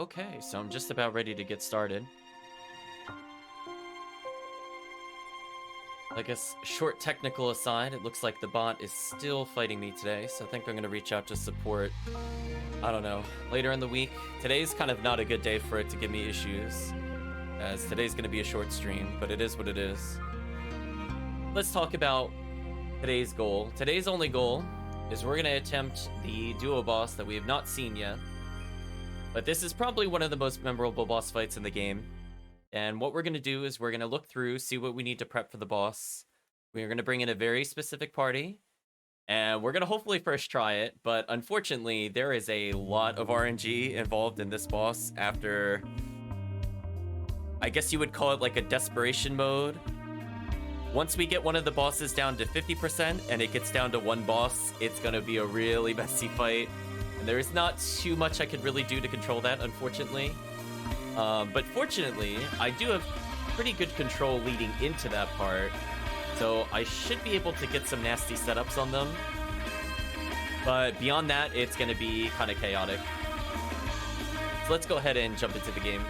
Okay, so I'm just about ready to get started. I guess, short technical aside, it looks like the bot is still fighting me today, so I think I'm going to reach out to support, I don't know, later in the week. Today's kind of not a good day for it to give me issues, as today's going to be a short stream, but it is what it is. Let's talk about today's goal. Today's only goal is we're going to attempt the duo boss that we have not seen yet. But this is probably one of the most memorable boss fights in the game. And what we're going to do is we're going to look through, see what we need to prep for the boss. We're going to bring in a very specific party. And we're going to hopefully first try it. But unfortunately, there is a lot of RNG involved in this boss after... I guess you would call it like a desperation mode. Once we get one of the bosses down to 50% and it gets down to one boss, it's going to be a really messy fight. And there is not too much I could really do to control that, unfortunately. But fortunately, I do have pretty good control leading into that part. So I should be able to get some nasty setups on them. But beyond that, it's going to be kind of chaotic. So let's go ahead and jump into the game.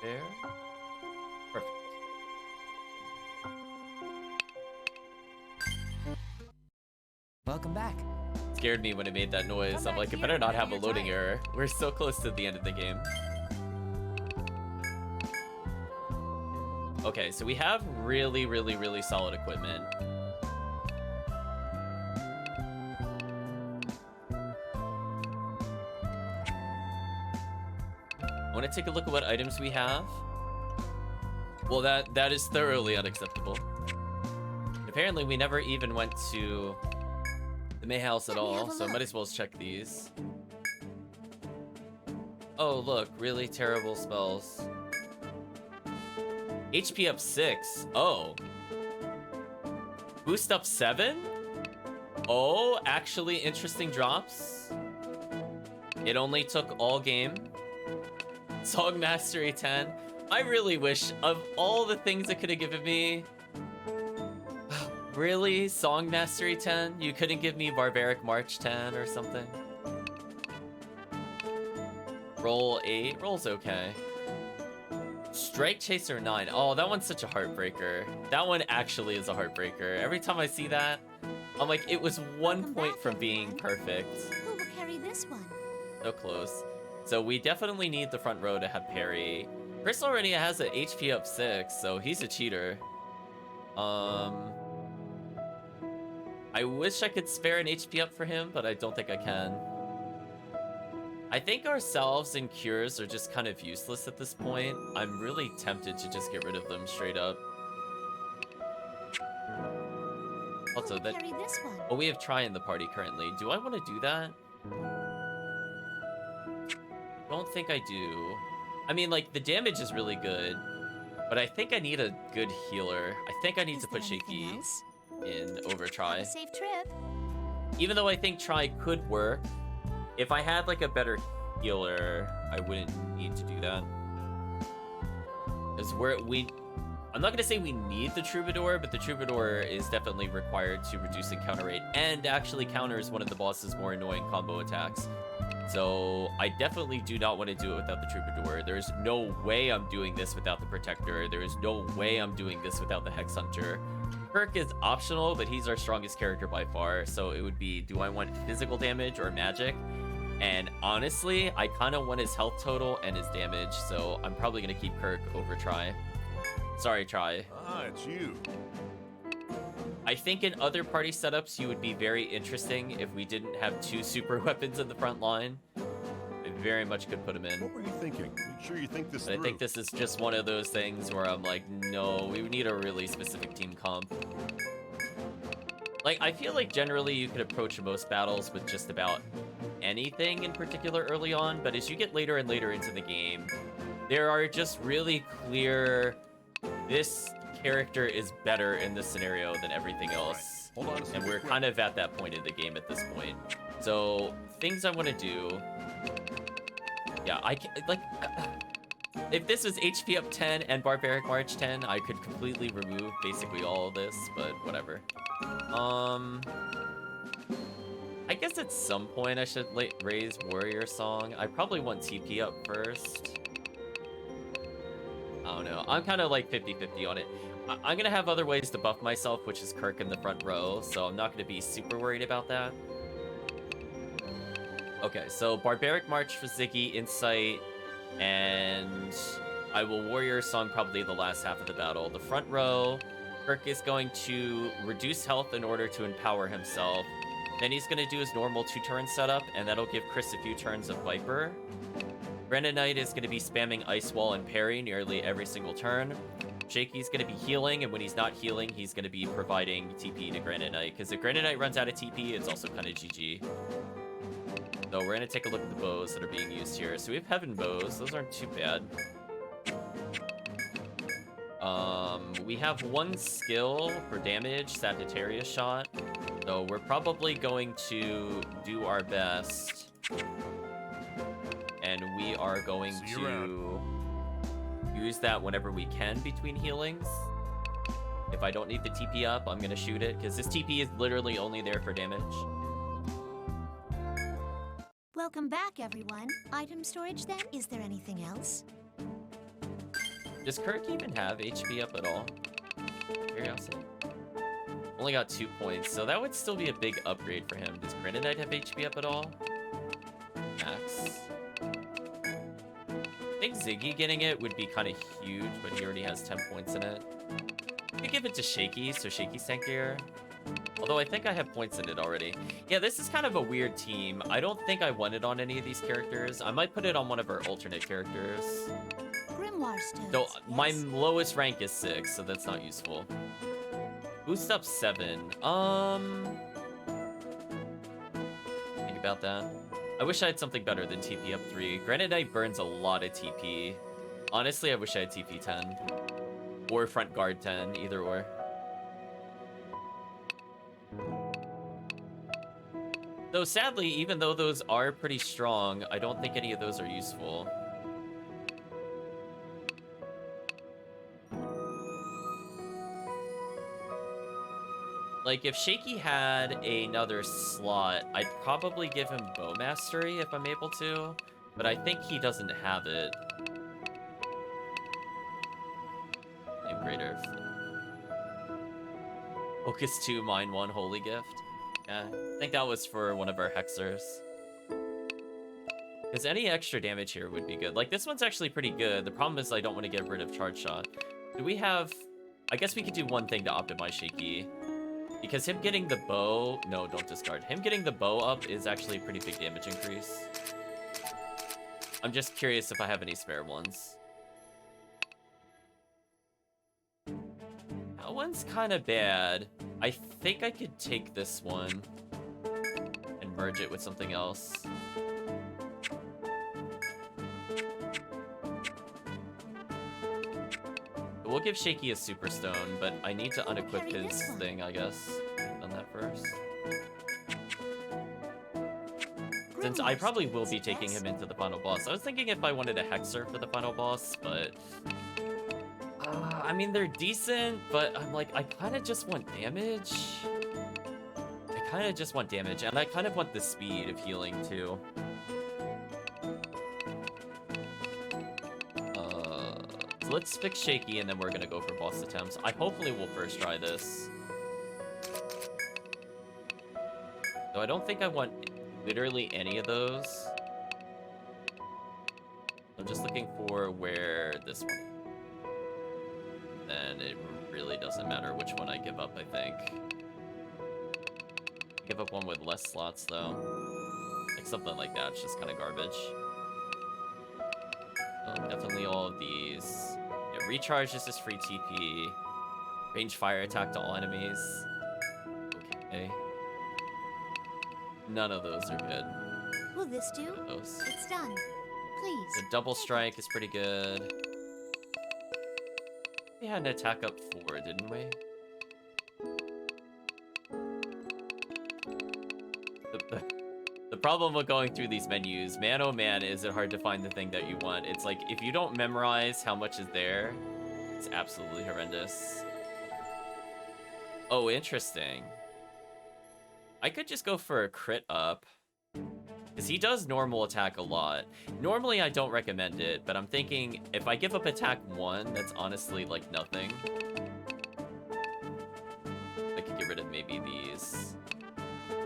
There. Perfect. Welcome back. Scared me when it made that noise. I'm like, it better not have a loading error. We're so close to the end of the game. Okay, so we have really solid equipment. I want to take a look at what items we have. Well, that is thoroughly unacceptable. Apparently, we never even went to the May house at all, so I might as well check these. Oh, look, really terrible spells. HP up 6. Oh. Boost up 7? Oh, actually interesting drops. It only took all game. Song Mastery 10. I really wish, of all the things it could have given me... Really? Song Mastery 10? You couldn't give me Barbaric March 10 or something? Roll 8? Roll's okay. Strike Chaser 9. Oh, that one's such a heartbreaker. That one actually is a heartbreaker. Every time I see that, I'm like, it was 1 point from being perfect. Who will carry this one? So close. So we definitely need the front row to have parry. Chris already has an HP up 6, so he's a cheater. I wish I could spare an HP up for him, but I don't think I can. I think ourselves and cures are just kind of useless at this point. I'm really tempted to just get rid of them straight up. Also, that... Oh, we have Try in the party currently. Do I want to do that? Don't think I do. I mean, like, the damage is really good, but I think I need a good healer. I think I need to put Shaky in over Try. Safe trip. Even though I think Try could work, if I had, like, a better healer, I wouldn't need to do that. Because I'm not going to say we need the Troubadour, but the Troubadour is definitely required to reduce encounter rate, and actually counters one of the boss's more annoying combo attacks. So I definitely do not want to do it without the Troubadour. There's no way I'm doing this without the Protector. There is no way I'm doing this without the Hex Hunter. Perk is optional, but he's our strongest character by far. So it would be, do I want physical damage or magic? And honestly, I kind of want his health total and his damage. So I'm probably going to keep Kirk over Try. Sorry, Try. Ah, it's you. I think in other party setups, you would be very interesting if we didn't have 2 super weapons in the front line. I very much could put him in. What were you thinking? Make sure you think this But through. I think this is just one of those things where I'm like, no, we need a really specific team comp. Like, I feel like generally you could approach most battles with just about anything in particular early on, but as you get later and later into the game, there are just really clear, this character is better in this scenario than everything else. Hold on a second. And we're kind of at that point in the game at this point. So, things I want to do... Yeah, I can, like... If this was HP up 10 and Barbaric March 10, I could completely remove basically all of this, but whatever. I guess at some point I should raise Warrior Song. I probably want TP up first. I don't know. I'm kind of like 50-50 on it. I'm going to have other ways to buff myself, which is Kirk in the front row, so I'm not going to be super worried about that. Okay, so Barbaric March for Ziggy, Insight, and I will Warrior Song probably the last half of the battle. The front row, Kirk is going to reduce health in order to empower himself. Then he's going to do his normal 2-turn setup, and that'll give Chris a few turns of Viper. Granite Knight is going to be spamming Ice Wall and Parry nearly every single turn. Shaky's going to be healing, and when he's not healing, he's going to be providing TP to Granite Knight, because if Granite Knight runs out of TP, it's also kind of GG. So we're going to take a look at the bows that are being used here. So we have Heaven Bows. Those aren't too bad. We have one skill for damage, Sagittarius Shot. So we're probably going to do our best. And we are going to use that whenever we can between healings. If I don't need the TP up, I'm going to shoot it, because this TP is literally only there for damage. Welcome back, everyone. Item storage, then? Is there anything else? Does Kirk even have HP up at all? Curiosity. Only got 2 points, so that would still be a big upgrade for him. Does Granite Knight have HP up at all? Max. I think Ziggy getting it would be kind of huge, but he already has 10 points in it. I could give it to Shaky, so Shaky's tankier. Although I think I have points in it already. Yeah, this is kind of a weird team. I don't think I want it on any of these characters. I might put it on one of our alternate characters. Grimoire stones. So yes. my lowest rank is 6, so that's not useful. Boost up 7. Think about that. I wish I had something better than TP up 3. Granite Knight burns a lot of TP. Honestly, I wish I had TP 10. Or front guard 10, either or. Though sadly, even though those are pretty strong, I don't think any of those are useful. Like, if Shaky had another slot, I'd probably give him Bow Mastery if I'm able to, but I think he doesn't have it. Flame Greater. Focus 2, Mine 1, Holy Gift. Yeah, I think that was for one of our Hexers. Because any extra damage here would be good. Like, this one's actually pretty good. The problem is I don't want to get rid of Charge Shot. Do we have... I guess we could do one thing to optimize Shaky. Because him getting the bow... No, don't discard. Him getting the bow up is actually a pretty big damage increase. I'm just curious if I have any spare ones. That one's kind of bad. I think I could take this one and merge it with something else. We'll give Shaky a Super Stone, but I need to unequip his thing, I guess. Done that first. Since I probably will be taking him into the final boss. I was thinking if I wanted a Hexer for the final boss, but... I mean, they're decent, but I'm like, I kind of just want damage. I kind of just want damage, and I kind of want the speed of healing, too. So let's fix Shaky, and then we're gonna go for boss attempts. I hopefully will first try this. So I don't think I want literally any of those. I'm just looking for where this one... Then it really doesn't matter which one I give up, I think. Give up one with less slots, though. Like something like that, it's just kind of garbage. Definitely all of these. Yeah, recharge is just free TP. Range fire attack to all enemies. Okay. None of those are good. Will this do? None of those. It's done. Please. The double strike is pretty good. We had an attack up 4, didn't we? The problem with going through these menus, man oh man, is it hard to find the thing that you want. It's like, if you don't memorize how much is there, it's absolutely horrendous. Oh, interesting. I could just go for a crit up. Because he does normal attack a lot. Normally, I don't recommend it, but I'm thinking if I give up attack 1, that's honestly like nothing. I could get rid of maybe these.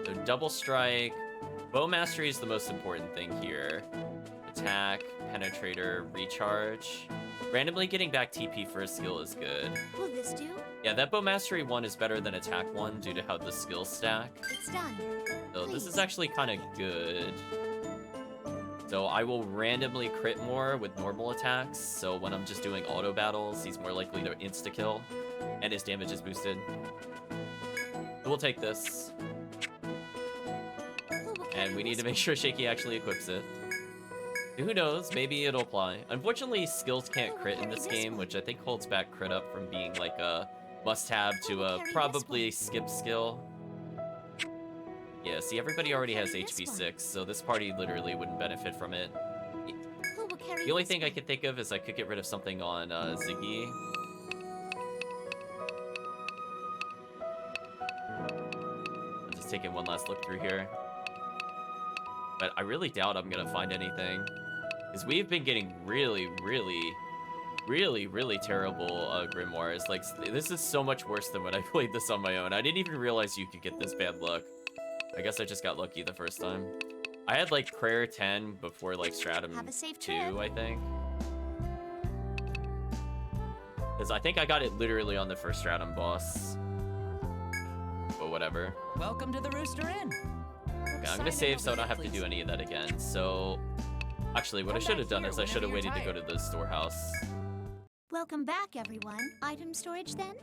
So double strike. Bow mastery is the most important thing here. Attack, penetrator, recharge. Randomly getting back TP for a skill is good. Will this do? Yeah, that bow mastery 1 is better than attack 1 due to how the skills stack. It's done. So this Please. is actually kind of good. So I will randomly crit more with normal attacks. So when I'm just doing auto battles, he's more likely to insta-kill. And his damage is boosted. So we'll take this. Who will And carry we need this to make sure Shaky actually equips it. Who knows? Maybe it'll apply. Unfortunately, skills can't crit in this game, which I think holds back crit up from being like a must-have to a probably skip skill. Yeah, see, everybody already has HP 6, so this party literally wouldn't benefit from it. Who will carry The only this thing I one? could think of is I could get rid of something on Ziggy. I'm just taking one last look through here. But I really doubt I'm gonna find anything. Because we've been getting really terrible grimoires. Like, this is so much worse than when I played this on my own. I didn't even realize you could get this bad luck. I guess I just got lucky the first time. I had like prayer 10 before like Stratum Have a safe 2, trip. I think. Because I think I got it literally on the first Stratum boss. But whatever. Welcome to the Rooster Inn. Okay, I'm gonna save so I don't have to do any of that again. So, actually, what I should have done is I should have waited to go to the storehouse. Welcome back, everyone. Item storage, then?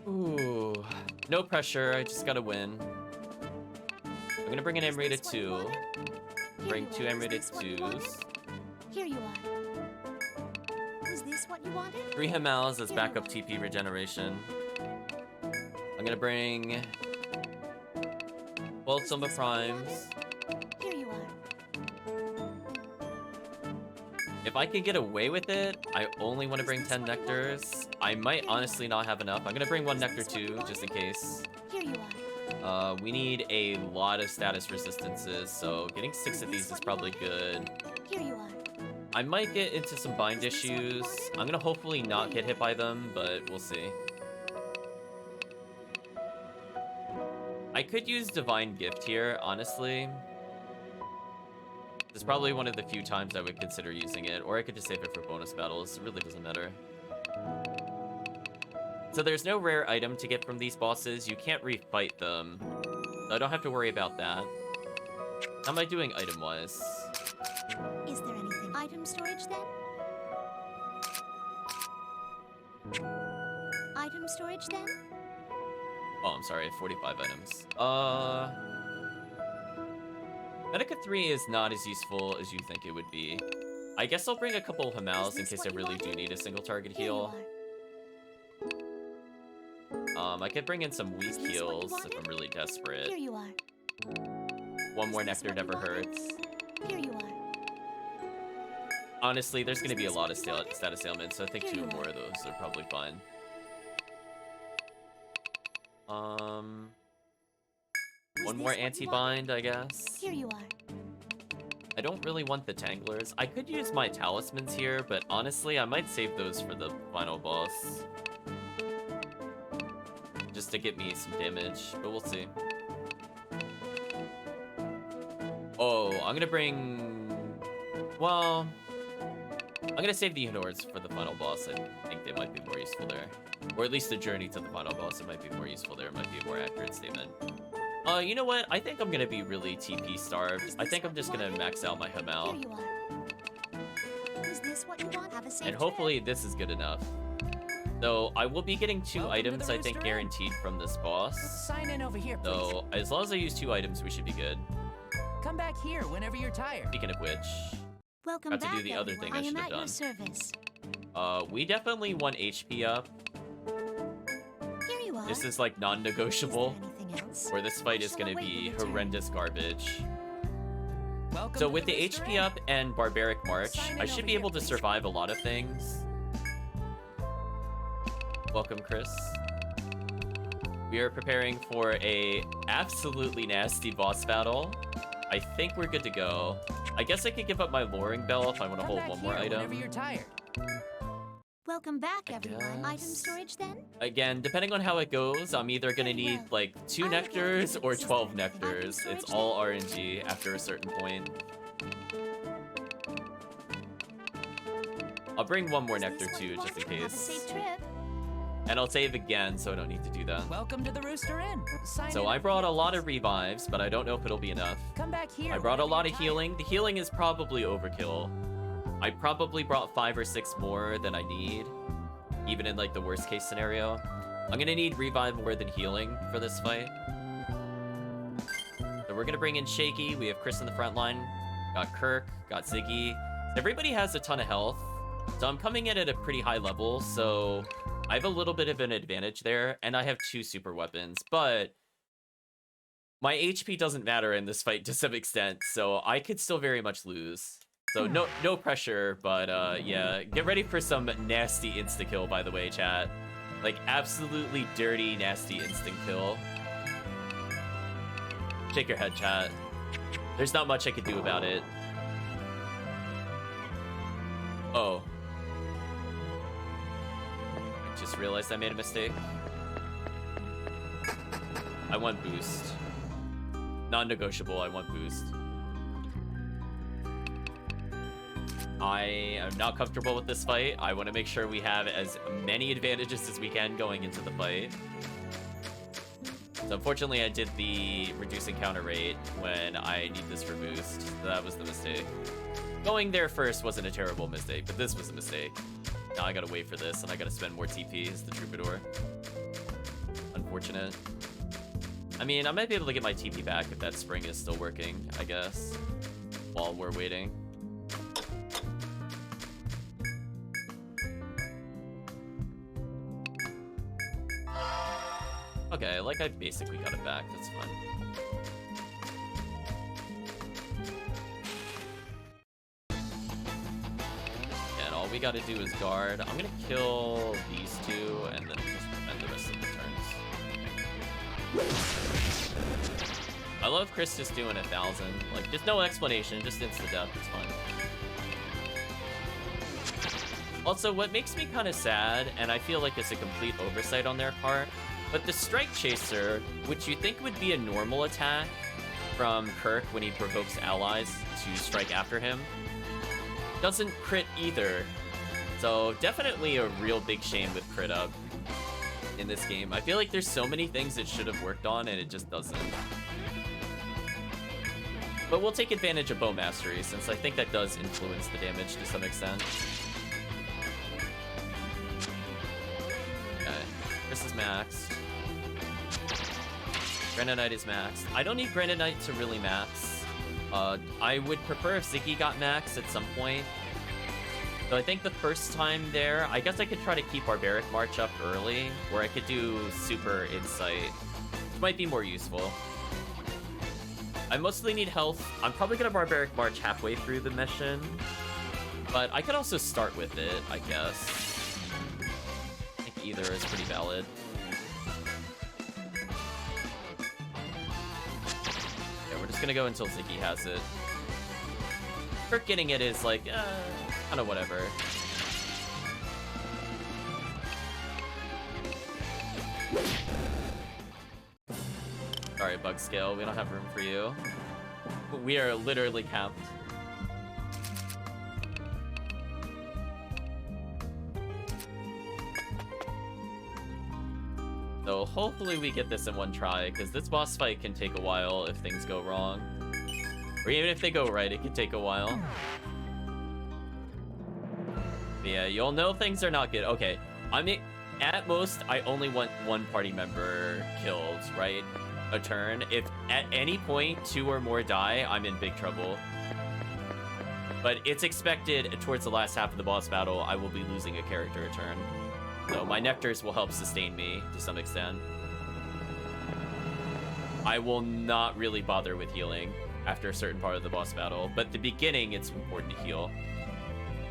Ooh, no pressure. I just gotta win. I'm gonna bring an Is M rated this what you 2. wanted? Here Bring you 2 are. M Is rated this what you wanted? 2s. Here you are. Was this what you wanted? 3 Himals as backup TP regeneration. I'm gonna bring both Is Sumba this what you Primes. Here you are. If I can get away with it, I only want to bring 10 nectars. I might honestly not have enough. I'm gonna bring 1 nectar too, just in case. Here you are. We need a lot of status resistances, so getting 6 of these is probably good. Here you are. I might get into some bind issues. I'm gonna hopefully not get hit by them, but we'll see. I could use Divine Gift here, honestly. It's probably one of the few times I would consider using it, or I could just save it for bonus battles. It really doesn't matter. So there's no rare item to get from these bosses. You can't refight them. So I don't have to worry about that. How am I doing item-wise? Is there anything? Item storage, then? Item storage, then? Oh, I'm sorry, I have 45 items. Medica 3 is not as useful as you think it would be. I guess I'll bring a couple of Himals in case I really do need a single target Here you heal. are. I could bring in some weak Is this what you heals if wanted? I'm really desperate. Here you are. One more Is this nectar what you never wanted? hurts. Here you are. Honestly, there's going to Is be a this lot what of you wanted? status ailments, so I think Here 2 you or more are. of those are probably fine. Was One this more what you anti-bind, I guess. Here you are. I don't really want the Tanglers. I could use my talismans here, but honestly, I might save those for the final boss. Just to get me some damage, but we'll see. Oh, I'm gonna bring... Well... I'm gonna save the Ignores for the final boss. I think they might be more useful there. Or at least the journey to the final boss, it might be more useful there. It might be a more accurate statement. You know what? I think I'm gonna be really TP starved. I think I'm just gonna max out my Here Himal. you are. Is this what you want? Have a safe And trip. hopefully this is good enough. So I will be getting 2 Welcome to items, the I think, Rooster Inn. guaranteed from this boss. Sign in over here, please. So as long as I use 2 items, we should be good. Come back here whenever you're tired. Speaking of which, Welcome Got to back, do the other everyone. thing I should am have at your done. service. we definitely want HP up. Here you are. This is like Is non-negotiable. there anything else? Where this fight I is shall gonna await be your return. horrendous garbage. Welcome So to with the Rooster HP Inn. up and Barbaric March, Sign in I should over be here, able to please. survive a lot of things. Welcome, Chris. We are preparing for a absolutely nasty boss battle. I think we're good to go. I guess I could give up my luring bell if I want to Come hold back one more here whenever item. you're tired. Welcome back, I everyone. Item guess. storage then? Again, depending on how it goes, I'm either gonna Very need well. like 2 I will nectars calculate or the system. 12 Item nectars. storage It's all RNG after a certain point. I'll bring one more Is nectar this what too, you just in wanted? Have a case. safe trip. And I'll save again, so I don't need to do that. Welcome to the Rooster Inn. Sign So in I over brought here, a lot please. of revives, but I don't know if it'll be enough. Come back here. I brought a whenever lot you're of tired. healing. The healing is probably overkill. I probably brought 5 or 6 more than I need, even in like the worst case scenario. I'm gonna need revive more than healing for this fight. So we're gonna bring in Shaky. We have Chris in the front line. Got Kirk, got Ziggy. Everybody has a ton of health. So I'm coming in at a pretty high level, so I have a little bit of an advantage there, and I have 2 super weapons, but my HP doesn't matter in this fight to some extent, so I could still very much lose. So no pressure, but yeah, get ready for some nasty insta-kill, by the way, chat. Like, absolutely dirty, nasty instant kill. Shake your head, chat. There's not much I could do about it. Oh. I just realized I made a mistake. I want boost. Non-negotiable, I want boost. I am not comfortable with this fight. I want to make sure we have as many advantages as we can going into the fight. So unfortunately, I did the reduce encounter rate when I need this for boost. So that was the mistake. Going there first wasn't a terrible mistake, but this was a mistake. Now I gotta wait for this, and I gotta spend more TP as the Troubadour. Unfortunate. I mean, I might be able to get my TP back if that spring is still working, I guess, while we're waiting. Okay, like I basically got it back, that's fine. And all we gotta do is guard. I'm gonna kill these 2 and then just spend the rest of the turns. I love Chris just doing 1,000. Like, just no explanation, just insta-death, it's fine. Also, what makes me kind of sad, and I feel like it's a complete oversight on their part, but the Strike Chaser, which you think would be a normal attack from Kirk when he provokes allies to strike after him, doesn't crit either. So definitely a real big shame with crit up in this game. I feel like there's so many things it should have worked on, and it just doesn't. But we'll take advantage of Bow Mastery, since I think that does influence the damage to some extent. Okay, Chris is maxed. Granite is maxed. I don't need Granite to really max. I would prefer if Ziggy got maxed at some point. So I think the first time there, I guess I could try to keep Barbaric March up early, where I could do Super Insight, which might be more useful. I mostly need health. I'm probably gonna Barbaric March halfway through the mission, but I could also start with it, I guess. I think either is pretty valid. Yeah, we're just gonna go until Ziggy has it. Kirk getting it is like, kind of whatever. Sorry, Bug Scale, we don't have room for you. We are literally capped. So hopefully we get this in one try, because this boss fight can take a while if things go wrong. Or even if they go right, it can take a while. But yeah, you'll know things are not good. Okay, I mean, at most, I only want 1 party member killed, right? A turn. If at any point 2 or more die, I'm in big trouble. But it's expected towards the last half of the boss battle, I will be losing a character a turn. So my nectars will help sustain me to some extent. I will not really bother with healing. after a certain part of the boss battle, but the beginning, it's important to heal.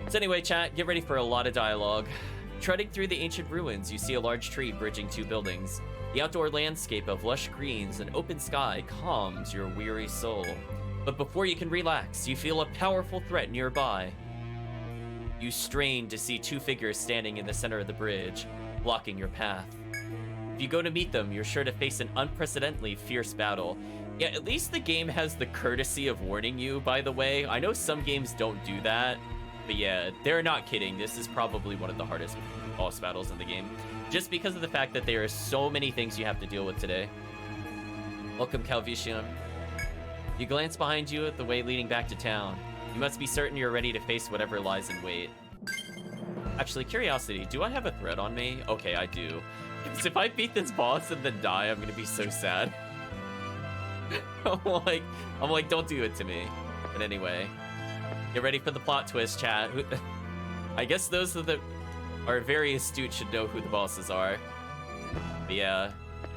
So anyway, chat, get ready for a lot of dialogue. Treading through the ancient ruins, you see a large tree bridging two buildings. The outdoor landscape of lush greens and open sky calms your weary soul. But before you can relax, you feel a powerful threat nearby. You strain to see two figures standing in the center of the bridge, blocking your path. If you go to meet them, you're sure to face an unprecedentedly fierce battle. Yeah, at least the game has the courtesy of warning you, by the way. I know some games don't do that, but yeah, they're not kidding. This is probably one of the hardest boss battles in the game, just because of the fact that there are so many things you have to deal with today. Welcome, Calvicium. You glance behind you at the way leading back to town. You must be certain you're ready to face whatever lies in wait. Actually, curiosity, do I have a thread on me? Okay, I do. Because if I beat this boss and then die, I'm gonna be so sad. I'm like, don't do it to me. But anyway, get ready for the plot twist, chat. I guess those that are very astute should know who the bosses are. But yeah,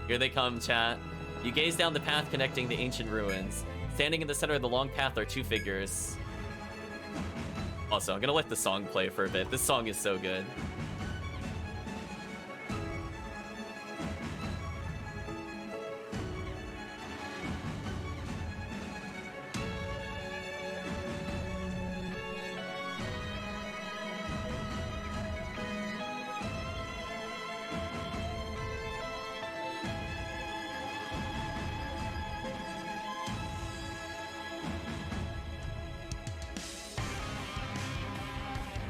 here they come, chat. You gaze down the path connecting the ancient ruins. Standing in the center of the long path are two figures. Also, I'm gonna let the song play for a bit. This song is so good.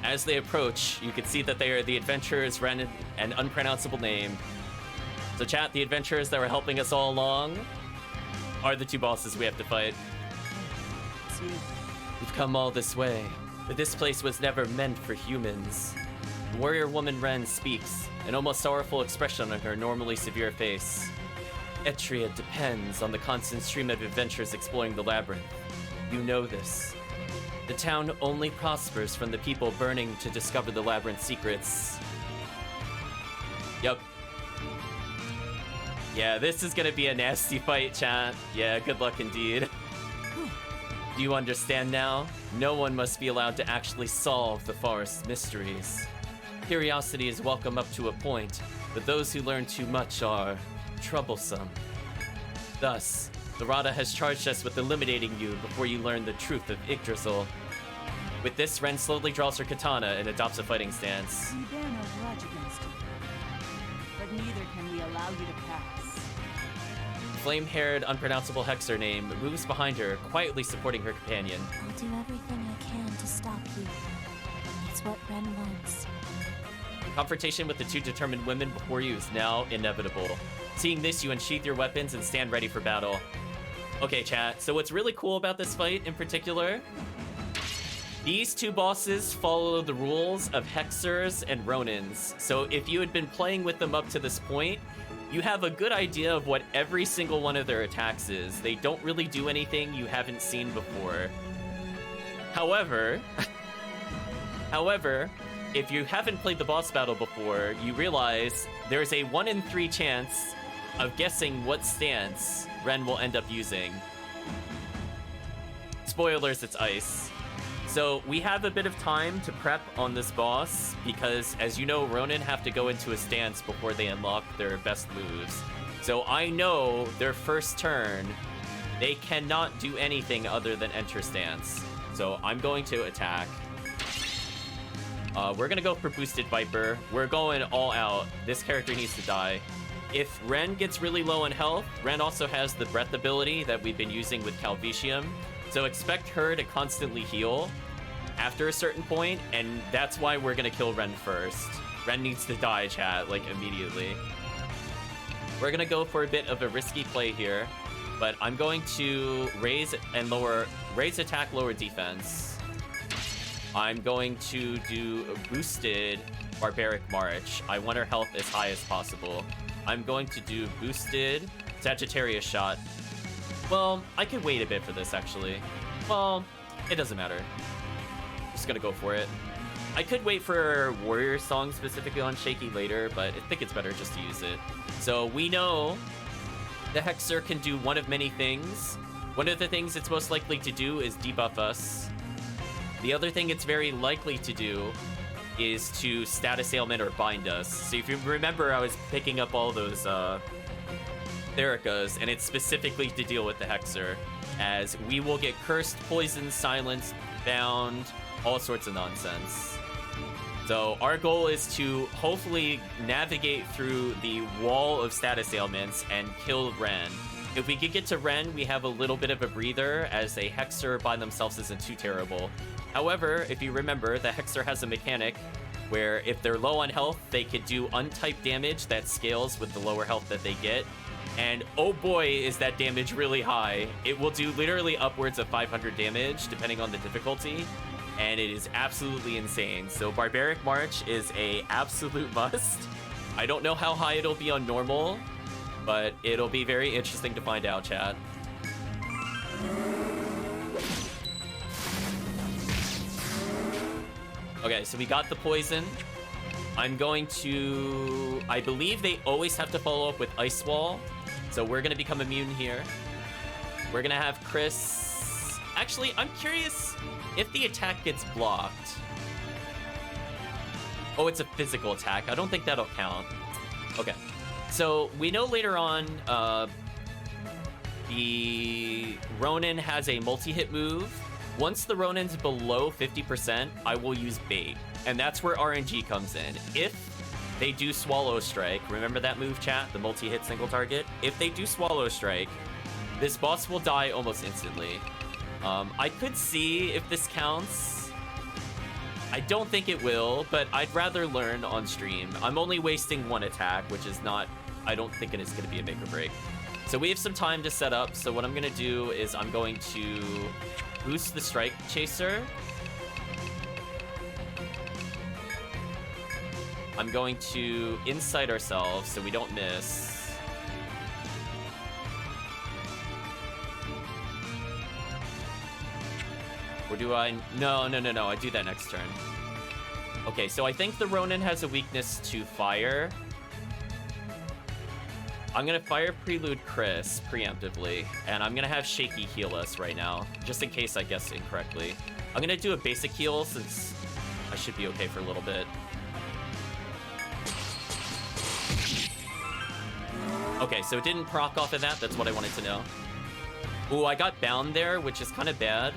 As they approach, you can see that they are the adventurers rented an unpronounceable name. So chat, the adventurers that were helping us all along are the two bosses we have to fight. We've come all this way, but this place was never meant for humans. Warrior woman Ren speaks, an almost sorrowful expression on her normally severe face. Etria depends on the constant stream of adventurers exploring the labyrinth. You know this. The town only prospers from the people burning to discover the labyrinth's secrets. Yup. Yeah, this is gonna be a nasty fight, chat. Yeah, good luck indeed. Do you understand now? No one must be allowed to actually solve the forest's mysteries. Curiosity is welcome up to a point, but those who learn too much are troublesome. Thus, the Rada has charged us with eliminating you before you learn the truth of Yggdrasil. With this, Ren slowly draws her katana and adopts a fighting stance. We bear no grudge against you, but neither can we allow you to pass. Flame-haired, unpronounceable Hexer name moves behind her, quietly supporting her companion. I'll do everything I can to stop you. It's what Ren wants. Confrontation with the two determined women before you is now inevitable. Seeing this, you unsheath your weapons and stand ready for battle. Okay, chat, so what's really cool about this fight in particular, these two bosses follow the rules of Hexers and Ronins. So if you had been playing with them up to this point, you have a good idea of what every single one of their attacks is. They don't really do anything you haven't seen before. However, if you haven't played the boss battle before, you realize there's a 1 in 3 chance of guessing what stance Ren will end up using. Spoilers, it's ice. So we have a bit of time to prep on this boss because, as you know, Ronin have to go into a stance before they unlock their best moves. So I know their first turn, they cannot do anything other than enter stance. So I'm going to attack. We're gonna go for Boosted Viper. We're going all out. This character needs to die. If Ren gets really low in health, Ren also has the breath ability that we've been using with Calvicium. So expect her to constantly heal after a certain point, and that's why we're gonna kill Ren first. Ren needs to die, chat, like immediately. We're gonna go for a bit of a risky play here, but I'm going to raise attack, lower defense. I'm going to do a boosted Barbaric March. I want her health as high as possible. I'm going to do boosted Sagittarius Shot. Well, I could wait a bit for this, actually. Well, it doesn't matter. Just gonna go for it. I could wait for Warrior Song specifically on Shaky later, but I think it's better just to use it. So we know the Hexer can do one of many things. One of the things it's most likely to do is debuff us. The other thing it's very likely to do is to status ailment or bind us. So if you remember, I was picking up all those Thericas, and it's specifically to deal with the Hexer, as we will get cursed, poisoned, silenced, bound, all sorts of nonsense. So our goal is to hopefully navigate through the wall of status ailments and kill Ren. If we could get to Ren, we have a little bit of a breather, as a Hexer by themselves isn't too terrible. However, if you remember, the Hexer has a mechanic where if they're low on health, they could do untyped damage that scales with the lower health that they get. And oh boy, is that damage really high. It will do literally upwards of 500 damage, depending on the difficulty. And it is absolutely insane. So Barbaric March is a absolute must. I don't know how high it'll be on normal, but it'll be very interesting to find out, chat. Okay, so we got the poison. I'm going to... I believe they always have to follow up with Ice Wall. So we're going to become immune here. We're going to have Chris... Actually, I'm curious if the attack gets blocked. Oh, it's a physical attack. I don't think that'll count. Okay. So we know later on the Ronin has a multi-hit move. Once the Ronin's below 50%, I will use bait. And that's where RNG comes in. If they do Swallow Strike, remember that move, chat? The multi-hit single target? If they do Swallow Strike, this boss will die almost instantly. I could see if this counts. I don't think it will, but I'd rather learn on stream. I'm only wasting one attack, which is not... I don't think it is going to be a make or break. So we have some time to set up. So what I'm going to do is I'm going to boost the Strike Chaser. I'm going to Insight ourselves so we don't miss. Or do I... No. I do that next turn. Okay, so I think the Ronin has a weakness to fire. I'm going to fire Prelude Chris preemptively, and I'm going to have Shaky heal us right now, just in case I guessed incorrectly. I'm going to do a basic heal since I should be okay for a little bit. Okay, so it didn't proc off of that. That's what I wanted to know. Ooh, I got bound there, which is kind of bad.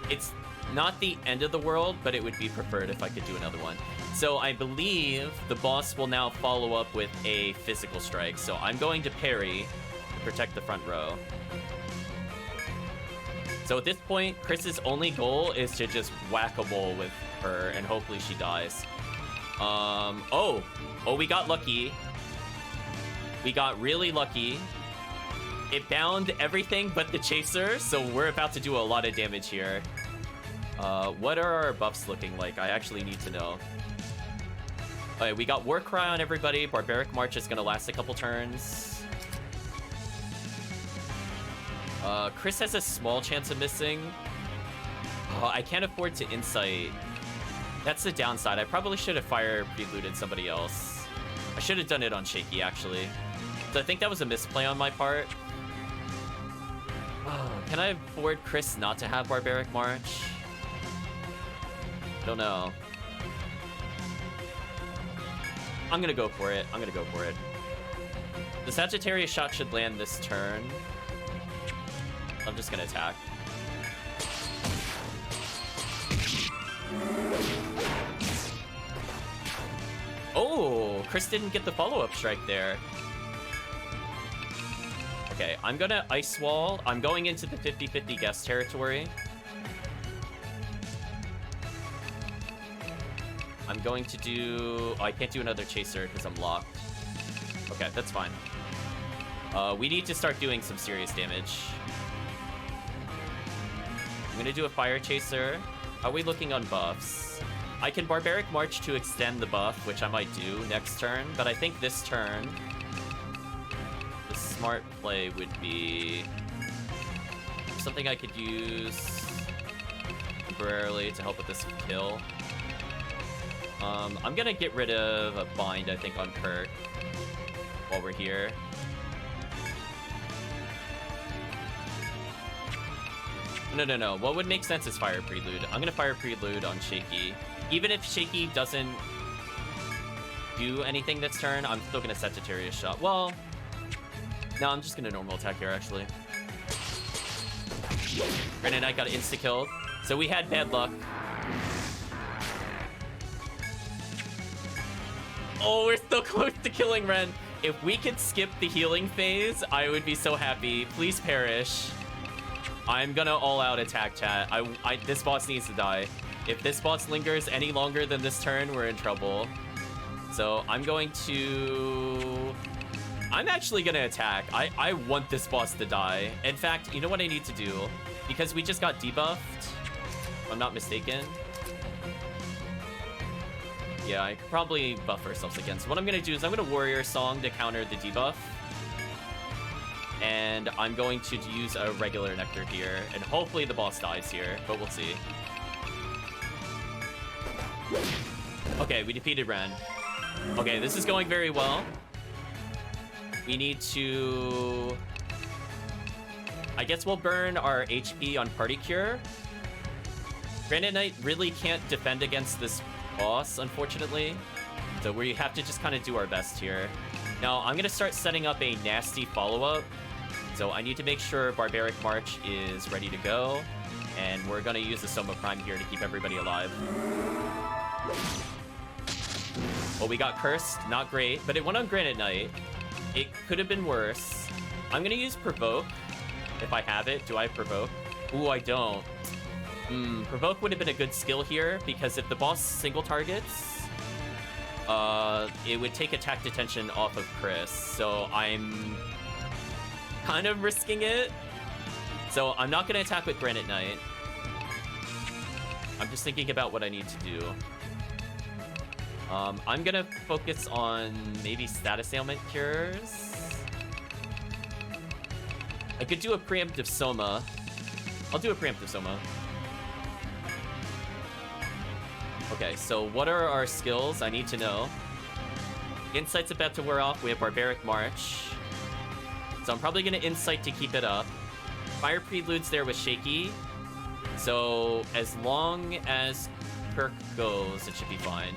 It's not the end of the world, but it would be preferred if I could do another one. So I believe the boss will now follow up with a physical strike. So I'm going to parry to protect the front row. So at this point, Chris's only goal is to just whack-a-mole with her, and hopefully she dies. Oh, we got lucky. We got really lucky. It bound everything but the chaser, so we're about to do a lot of damage here. What are our buffs looking like? I actually need to know. Alright, we got Warcry on everybody. Barbaric March is gonna last a couple turns. Chris has a small chance of missing. I can't afford to Insight. That's the downside. I probably should have fire preluded somebody else. I should have done it on Shaky, actually. So I think that was a misplay on my part. Can I afford Chris not to have Barbaric March? I don't know. I'm gonna go for it. The Sagittarius shot should land this turn. I'm just gonna attack. Oh, Chris didn't get the follow-up strike there. Okay, I'm gonna Ice Wall. I'm going into the 50-50 guess territory. I'm going to do... Oh, I can't do another chaser because I'm locked. Okay, that's fine. We need to start doing some serious damage. I'm gonna do a fire chaser. How are we looking on buffs? I can Barbaric March to extend the buff, which I might do next turn, but I think this turn, the smart play would be something I could use temporarily to help with this kill. I'm gonna get rid of a bind, I think, on Kirk while we're here. No. What would make sense is Fire Prelude. I'm gonna Fire Prelude on Shaky. Even if Shaky doesn't do anything this turn, I'm still gonna Sagittarius shot. Well, no, I'm just gonna normal attack here, actually. Granted, I got insta-killed. So we had bad luck. Oh, we're still close to killing Ren. If we could skip the healing phase, I would be so happy. Please perish. I'm gonna all-out attack, chat. This boss needs to die. If this boss lingers any longer than this turn, we're in trouble. So I'm going to... I'm actually gonna attack. I want this boss to die. In fact, you know what I need to do? Because we just got debuffed, if I'm not mistaken. Yeah, I could probably buff ourselves again. So what I'm gonna do is I'm gonna Warrior Song to counter the debuff. And I'm going to use a regular Nectar here. And hopefully the boss dies here, but we'll see. Okay, we defeated Ren. Okay, this is going very well. We need to... I guess we'll burn our HP on Party Cure. Granite Knight really can't defend against this boss, unfortunately. So we have to just kind of do our best here. Now, I'm going to start setting up a nasty follow-up. So I need to make sure Barbaric March is ready to go. And we're going to use the Soma Prime here to keep everybody alive. Well, we got Cursed. Not great, but it went on Granite Knight. It could have been worse. I'm going to use Provoke if I have it. Do I have Provoke? Ooh, I don't. Provoke would have been a good skill here, because if the boss single targets, it would take attack detention off of Chris. So I'm kind of risking it. So I'm not going to attack with Granite Knight. I'm just thinking about what I need to do. I'm going to focus on maybe status ailment cures. I could do a preemptive Soma. I'll do a preemptive Soma. Okay, so what are our skills? I need to know. Insight's about to wear off. We have Barbaric March. So I'm probably going to Insight to keep it up. Fire Prelude's there with Shaky. So as long as Kirk goes, it should be fine.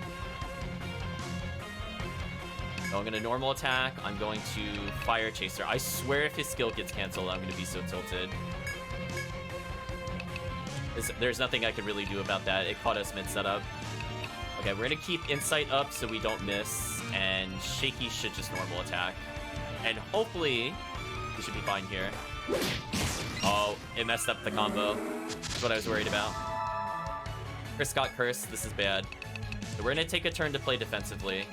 So I'm going to normal attack. I'm going to Fire Chaser. I swear if his skill gets canceled, I'm going to be so tilted. There's nothing I could really do about that. It caught us mid-setup. Okay, we're going to keep Insight up so we don't miss. And Shaky should just normal attack. And hopefully, we should be fine here. Oh, it messed up the combo. That's what I was worried about. Chris got cursed. This is bad. So we're going to take a turn to play defensively.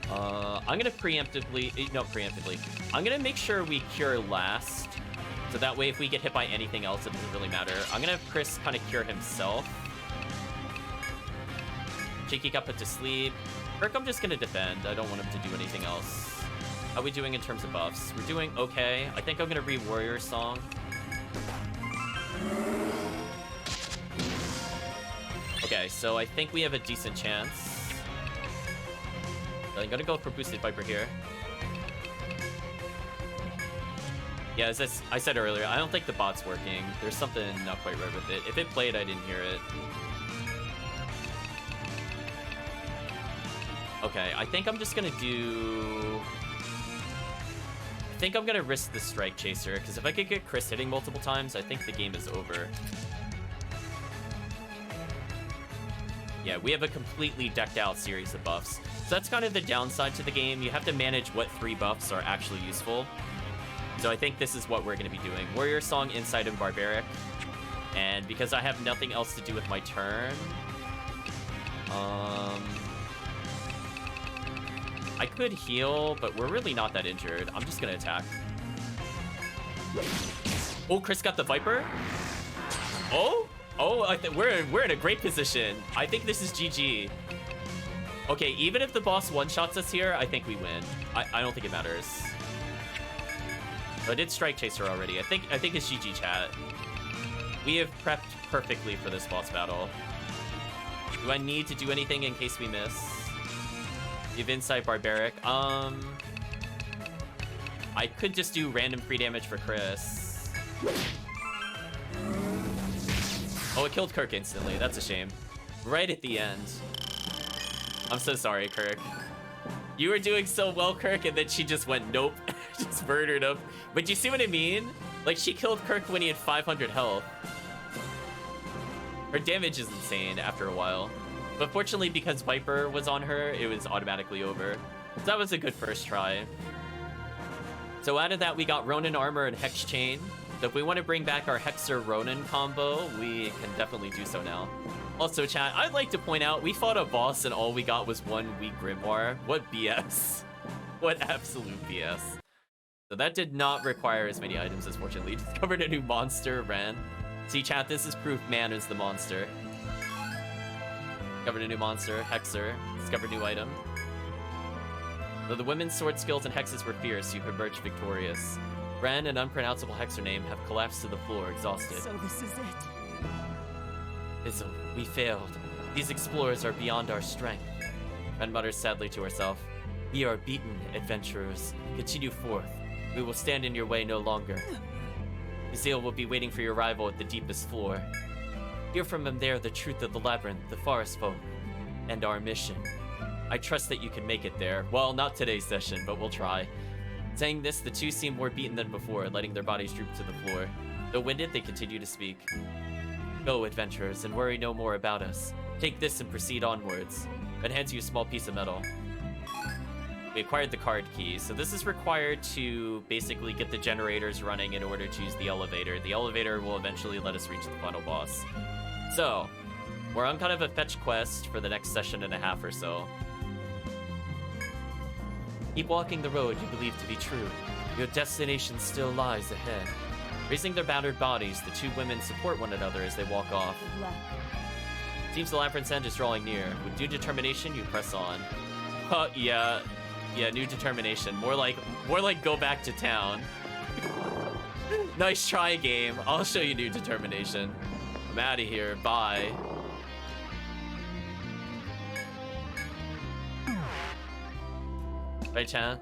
I'm going to preemptively... No, preemptively. I'm going to make sure we cure last. So that way, if we get hit by anything else, it doesn't really matter. I'm going to have Chris kind of cure himself. Shaky got put to sleep. Kirk, I'm just going to defend. I don't want him to do anything else. How are we doing in terms of buffs? We're doing okay. I think I'm going to re-Warrior Song. Okay, so I think we have a decent chance. I'm going to go for Boosted Viper here. Yeah, as I said earlier, I don't think the bot's working. There's something not quite right with it. If it played, I didn't hear it. Okay, I think I'm just gonna do... I think I'm gonna risk the Strike Chaser, because if I could get Chris hitting multiple times, I think the game is over. Yeah, we have a completely decked out series of buffs. So that's kind of the downside to the game. You have to manage what 3 buffs are actually useful. So I think this is what we're going to be doing. Warrior Song, Insight, and Barbaric. And because I have nothing else to do with my turn... I could heal, but we're really not that injured. I'm just going to attack. Oh, Chris got the Viper? Oh? Oh, I think we're in a great position. I think this is GG. Okay, even if the boss one-shots us here, I think we win. I don't think it matters. I did Strike Chaser already. I think it's GG, chat. We have prepped perfectly for this boss battle. Do I need to do anything in case we miss? Give Insight Barbaric. I could just do random free damage for Chris. Oh, it killed Kirk instantly. That's a shame. Right at the end. I'm so sorry, Kirk. You were doing so well, Kirk, and then she just went, nope. Just murdered him. But you see what I mean? Like, she killed Kirk when he had 500 health. Her damage is insane after a while. But fortunately, because Viper was on her, it was automatically over. So that was a good first try. So out of that, we got Ronin Armor and Hex Chain. So if we want to bring back our Hexer Ronin combo, we can definitely do so now. Also, chat, I'd like to point out, we fought a boss and all we got was one weak Grimoire. What BS. What absolute BS. So that did not require as many items, as fortunately. Discovered a new monster, Ran. See, chat, this is proof man is the monster. Discovered a new monster, Hexer. Discovered a new item. Though the women's sword skills and hexes were fierce, you emerged victorious. Ren, an unpronounceable hexer name, have collapsed to the floor, exhausted. So this is it. Izzle, we failed. These explorers are beyond our strength. Ren mutters sadly to herself. We are beaten, adventurers. Continue forth. We will stand in your way no longer. Izzle will be waiting for your arrival at the deepest floor. Hear from him there the truth of the labyrinth, the forest folk, and our mission. I trust that you can make it there. Well, not today's session, but we'll try. Saying this, the two seem more beaten than before, letting their bodies droop to the floor. Though winded, they continue to speak. Go, adventurers, and worry no more about us. Take this and proceed onwards. It hands you a small piece of metal. We acquired the card key, so this is required to basically get the generators running in order to use the elevator. The elevator will eventually let us reach the final boss. So, we're on kind of a fetch quest for the next session and a half or so. Keep walking the road you believe to be true. Your destination still lies ahead. Raising their battered bodies, the two women support one another as they walk off. Good luck. Seems the labyrinth's end is drawing near. With due determination, you press on. Yeah, new determination. More like go back to town. Nice try, game. I'll show you new determination. I'm out of here. Bye. Right, chat?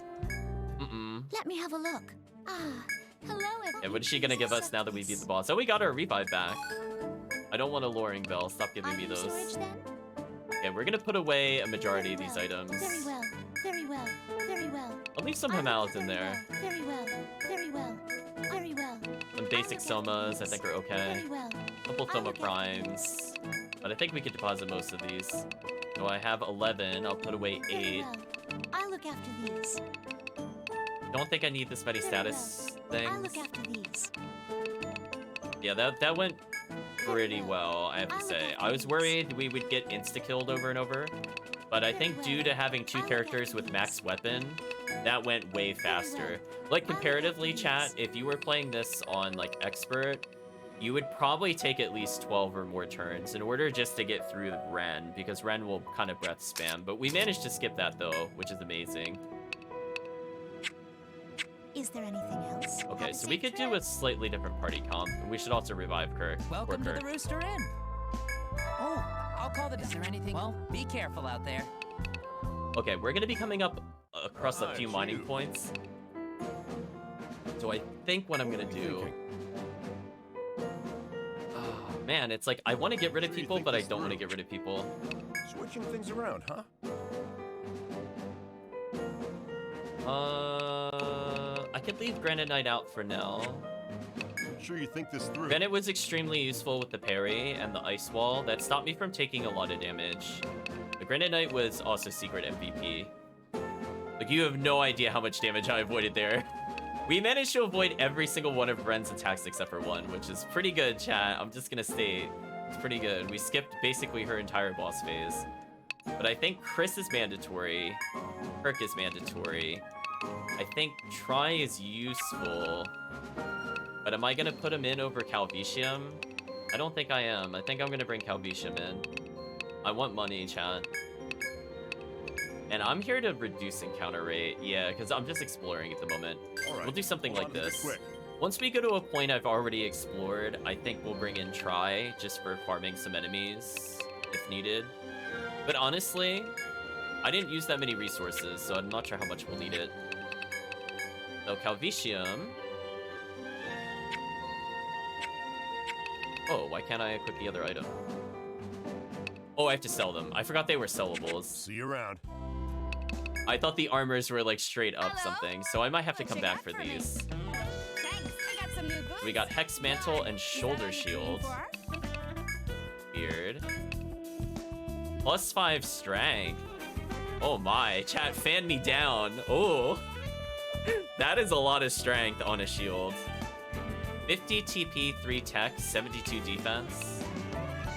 Let me have a look. Ah, hello, everyone. Yeah, what is she gonna give us now that we beat the boss? Oh, we got our revive back. I don't want a luring bell. Stop giving me Item storage, those. then? Okay, we're gonna put away a majority of these items. Very well. Very well. Very well. I'll leave some I look Hamals in very there. well, Very well. Very well. Very well. Some basic Somas, I think, are okay. Very well. Couple I Soma look after Primes. But I think we could deposit most of these. So I have 11. I'll put away Very 8. well. I look after these. Don't think I need this many Very status things. I look after these. Yeah, that went pretty well, I have to say. I was worried we would get insta-killed over and over. But I think due to having two characters with max weapon, that went way faster. Like, comparatively, chat, if you were playing this on, like, expert, you would probably take at least 12 or more turns in order just to get through Ren, because Ren will kind of breath spam. But we managed to skip that, though, which is amazing. Is there anything else? Okay, so we could do a slightly different party comp. We should also revive Kirk. Welcome to Kirk. the Rooster Inn. Oh, I'll call the. Is there anything? Well, be careful out there. Okay, we're gonna be coming up across a few it's mining you. points. So I think what I'm gonna do. Oh man, it's like I want to get rid of Sure you people, think but I this don't want to through. get rid of people. Switching things around, huh? I could leave Granite Knight out for now. Sure you think this through? Granite was extremely useful with the parry and the ice wall. That stopped me from taking a lot of damage. The Granite Knight was also secret MVP. Like, you have no idea how much damage I avoided there. We managed to avoid every single one of Ren's attacks except for one, which is pretty good, chat. I'm just gonna state. It's pretty good. We skipped basically her entire boss phase. But I think Chris is mandatory. Kirk is mandatory. I think Try is useful. But am I gonna put him in over Calvicium? I don't think I am. I think I'm gonna bring Calvicium in. I want money, chat. And I'm here to reduce encounter rate. Yeah, because I'm just exploring at the moment. All right. We'll do something Hold like on to it this. quick. Once we go to a point I've already explored, I think we'll bring in Try just for farming some enemies if needed. But honestly, I didn't use that many resources, so I'm not sure how much we'll need it. So Calvicium. Oh, why can't I equip the other item? Oh, I have to sell them. I forgot they were sellables. See you around. I thought the armors were like straight up Hello? something, so I might have to What come you back got for for me? these. Thanks, I got some new goods. We got Hex Mantle and Shoulder Shield. Weird. +5 strength. Oh my, chat, fan me down. Oh, that is a lot of strength on a shield. 50 TP, 3 tech, 72 defense.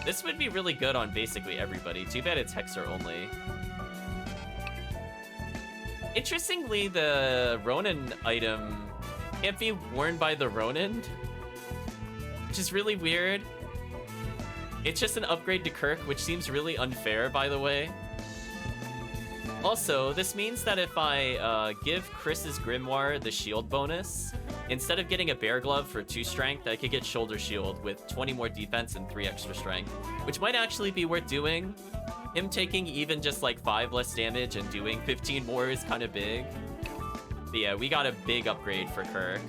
This would be really good on basically everybody. Too bad it's Hexer only. Interestingly, the Ronin item can't be worn by the Ronin, which is really weird. It's just an upgrade to Kirk, which seems really unfair, by the way. Also, this means that if I give Chris's Grimoire the shield bonus, instead of getting a Bear Glove for 2 strength, I could get Shoulder Shield with 20 more defense and 3 extra strength, which might actually be worth doing. Him taking even just like 5 less damage and doing 15 more is kind of big. But yeah, we got a big upgrade for Kirk.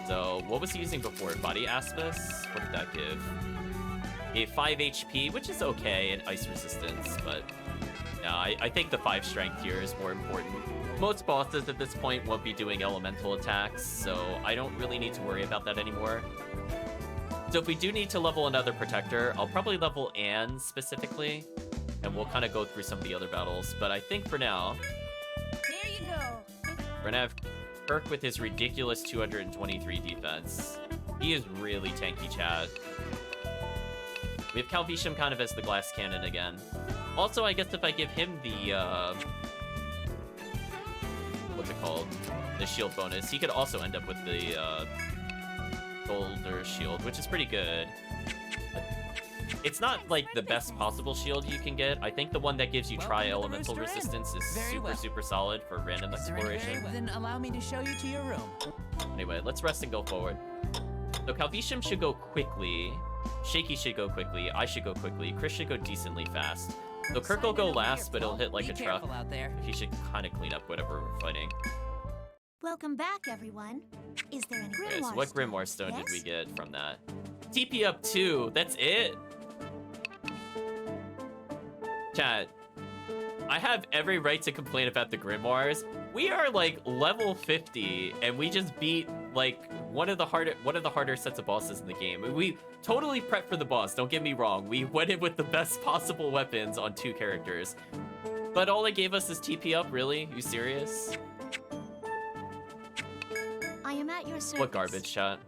So what was he using before? Body Aspis? What did that give? A 5 HP, which is okay, and ice resistance, but no, I think the 5 strength here is more important. Most bosses at this point won't be doing elemental attacks, so I don't really need to worry about that anymore. So if we do need to level another protector, I'll probably level Anne specifically, and we'll kind of go through some of the other battles. But I think for now, Here you go. we're gonna have Kirk with his ridiculous 223 defense. He is really tanky, chat. We have Calvisham kind of as the glass cannon again. Also, I guess if I give him the, what's it called? The shield bonus, he could also end up with the, Shoulder Shield, which is pretty good. It's not, like, the best possible shield you can get. I think the one that gives you Welcome to the tri-elemental Rooster Inn. resistance is Very super, well. super solid for random Is there any exploration. way? Then allow me to show you to your room. Anyway, let's rest and go forward. So Calvisham should go quickly. Shaky should go quickly. I should go quickly. Chris should go decently fast. So Kirk will Sign go in over last, here, but he'll Phil. hit like Be a truck. careful out there. He should kind of clean up whatever we're fighting. Welcome back, everyone. Is there any Okay, so Grimoire what stone? Grimoire Stone did we Yes? get from that? TP up 2, that's it? Chat, I have every right to complain about the Grimoires. We are like level 50, and we just beat like one of the harder sets of bosses in the game. We totally prepped for the boss, don't get me wrong. We went in with the best possible weapons on 2 characters. But all it gave us is TP up, really? You serious? I am at your service. What garbage, chat?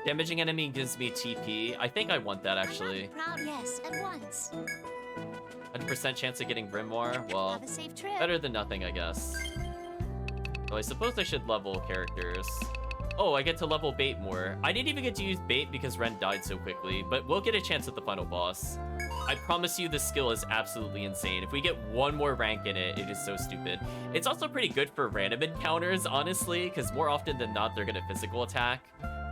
Damaging enemy gives me TP. I think I want that, actually. I'm proud, yes, at once. 100% chance of getting Grimoire? Well, Have a safe trip. better than nothing, I guess. Oh, I suppose I should level characters. Oh, I get to level Bait more. I didn't even get to use Bait because Ren died so quickly, but we'll get a chance at the final boss. I promise you this skill is absolutely insane. If we get one more rank in it, it is so stupid. It's also pretty good for random encounters, honestly, because more often than not, they're going to physical attack.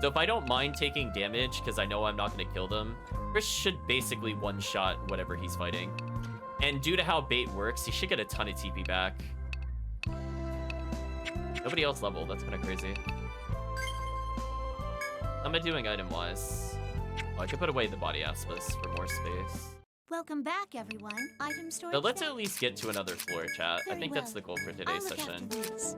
So if I don't mind taking damage, because I know I'm not going to kill them, Chris should basically one-shot whatever he's fighting. And due to how Bait works, he should get a ton of TP back. Nobody else leveled, that's kind of crazy. How am I doing item-wise? Oh, I could put away the Body Aspis for more space. Welcome back, everyone. Item storage. So let's there? at least get to another floor, chat. I Very think that's the well. goal for I'll today's look session. after these.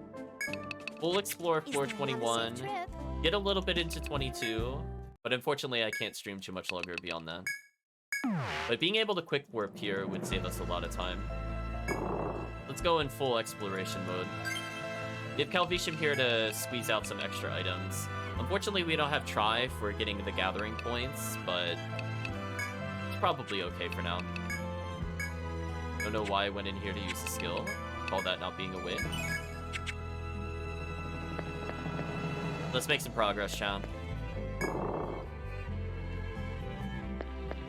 We'll explore Is floor there another 21, safe trip? get a little bit into 22, but unfortunately I can't stream too much longer beyond that. But being able to quick warp here would save us a lot of time. Let's go in full exploration mode. We have Calvisham here to squeeze out some extra items. Unfortunately, we don't have Try for getting the gathering points, but it's probably okay for now. Don't know why I went in here to use the skill. Call that not being a win. Let's make some progress, chat.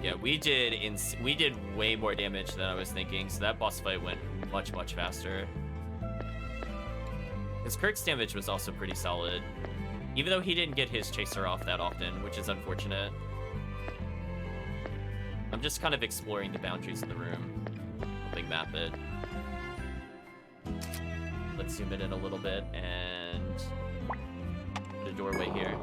Yeah, we did way more damage than I was thinking, so that boss fight went much, much faster. His Kirk's damage was also pretty solid, even though he didn't get his chaser off that often, which is unfortunate. I'm just kind of exploring the boundaries of the room, helping map it. Let's zoom it in a little bit and put a doorway here.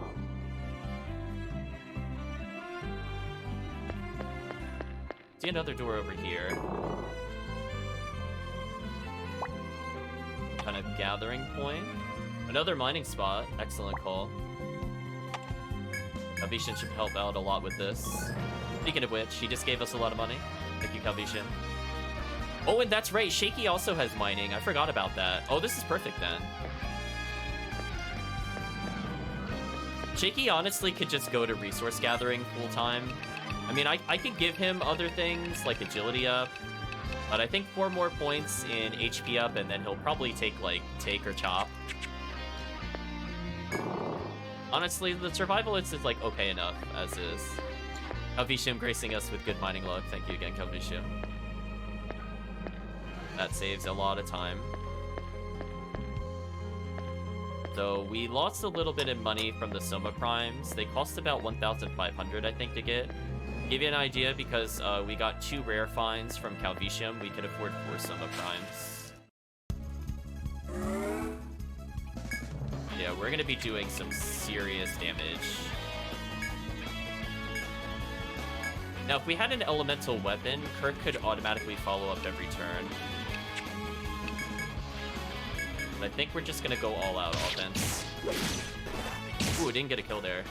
See another door over here. Kind of gathering point. Another mining spot. Excellent call. Calvician should help out a lot with this. Speaking of which, he just gave us a lot of money. Thank you, Calvician. Oh, and that's right. Shaky also has mining. I forgot about that. Oh, this is perfect then. Shaky honestly could just go to resource gathering full time. I mean, I could give him other things like agility up, but I think 4 more points in HP up, and then he'll probably take like take or chop. Honestly, the survivalist is like okay enough as is. Calvician gracing us with good mining luck. Thank you again, Calvician. That saves a lot of time. So we lost a little bit in money from the Soma Primes. They cost about 1,500, I think, to get. Give you an idea, because we got 2 rare finds from Calvicium, we could afford 4 Soma Primes. Yeah, we're gonna be doing some serious damage. Now, if we had an elemental weapon, Kirk could automatically follow up every turn. But I think we're just gonna go all out offense. Ooh, didn't get a kill there.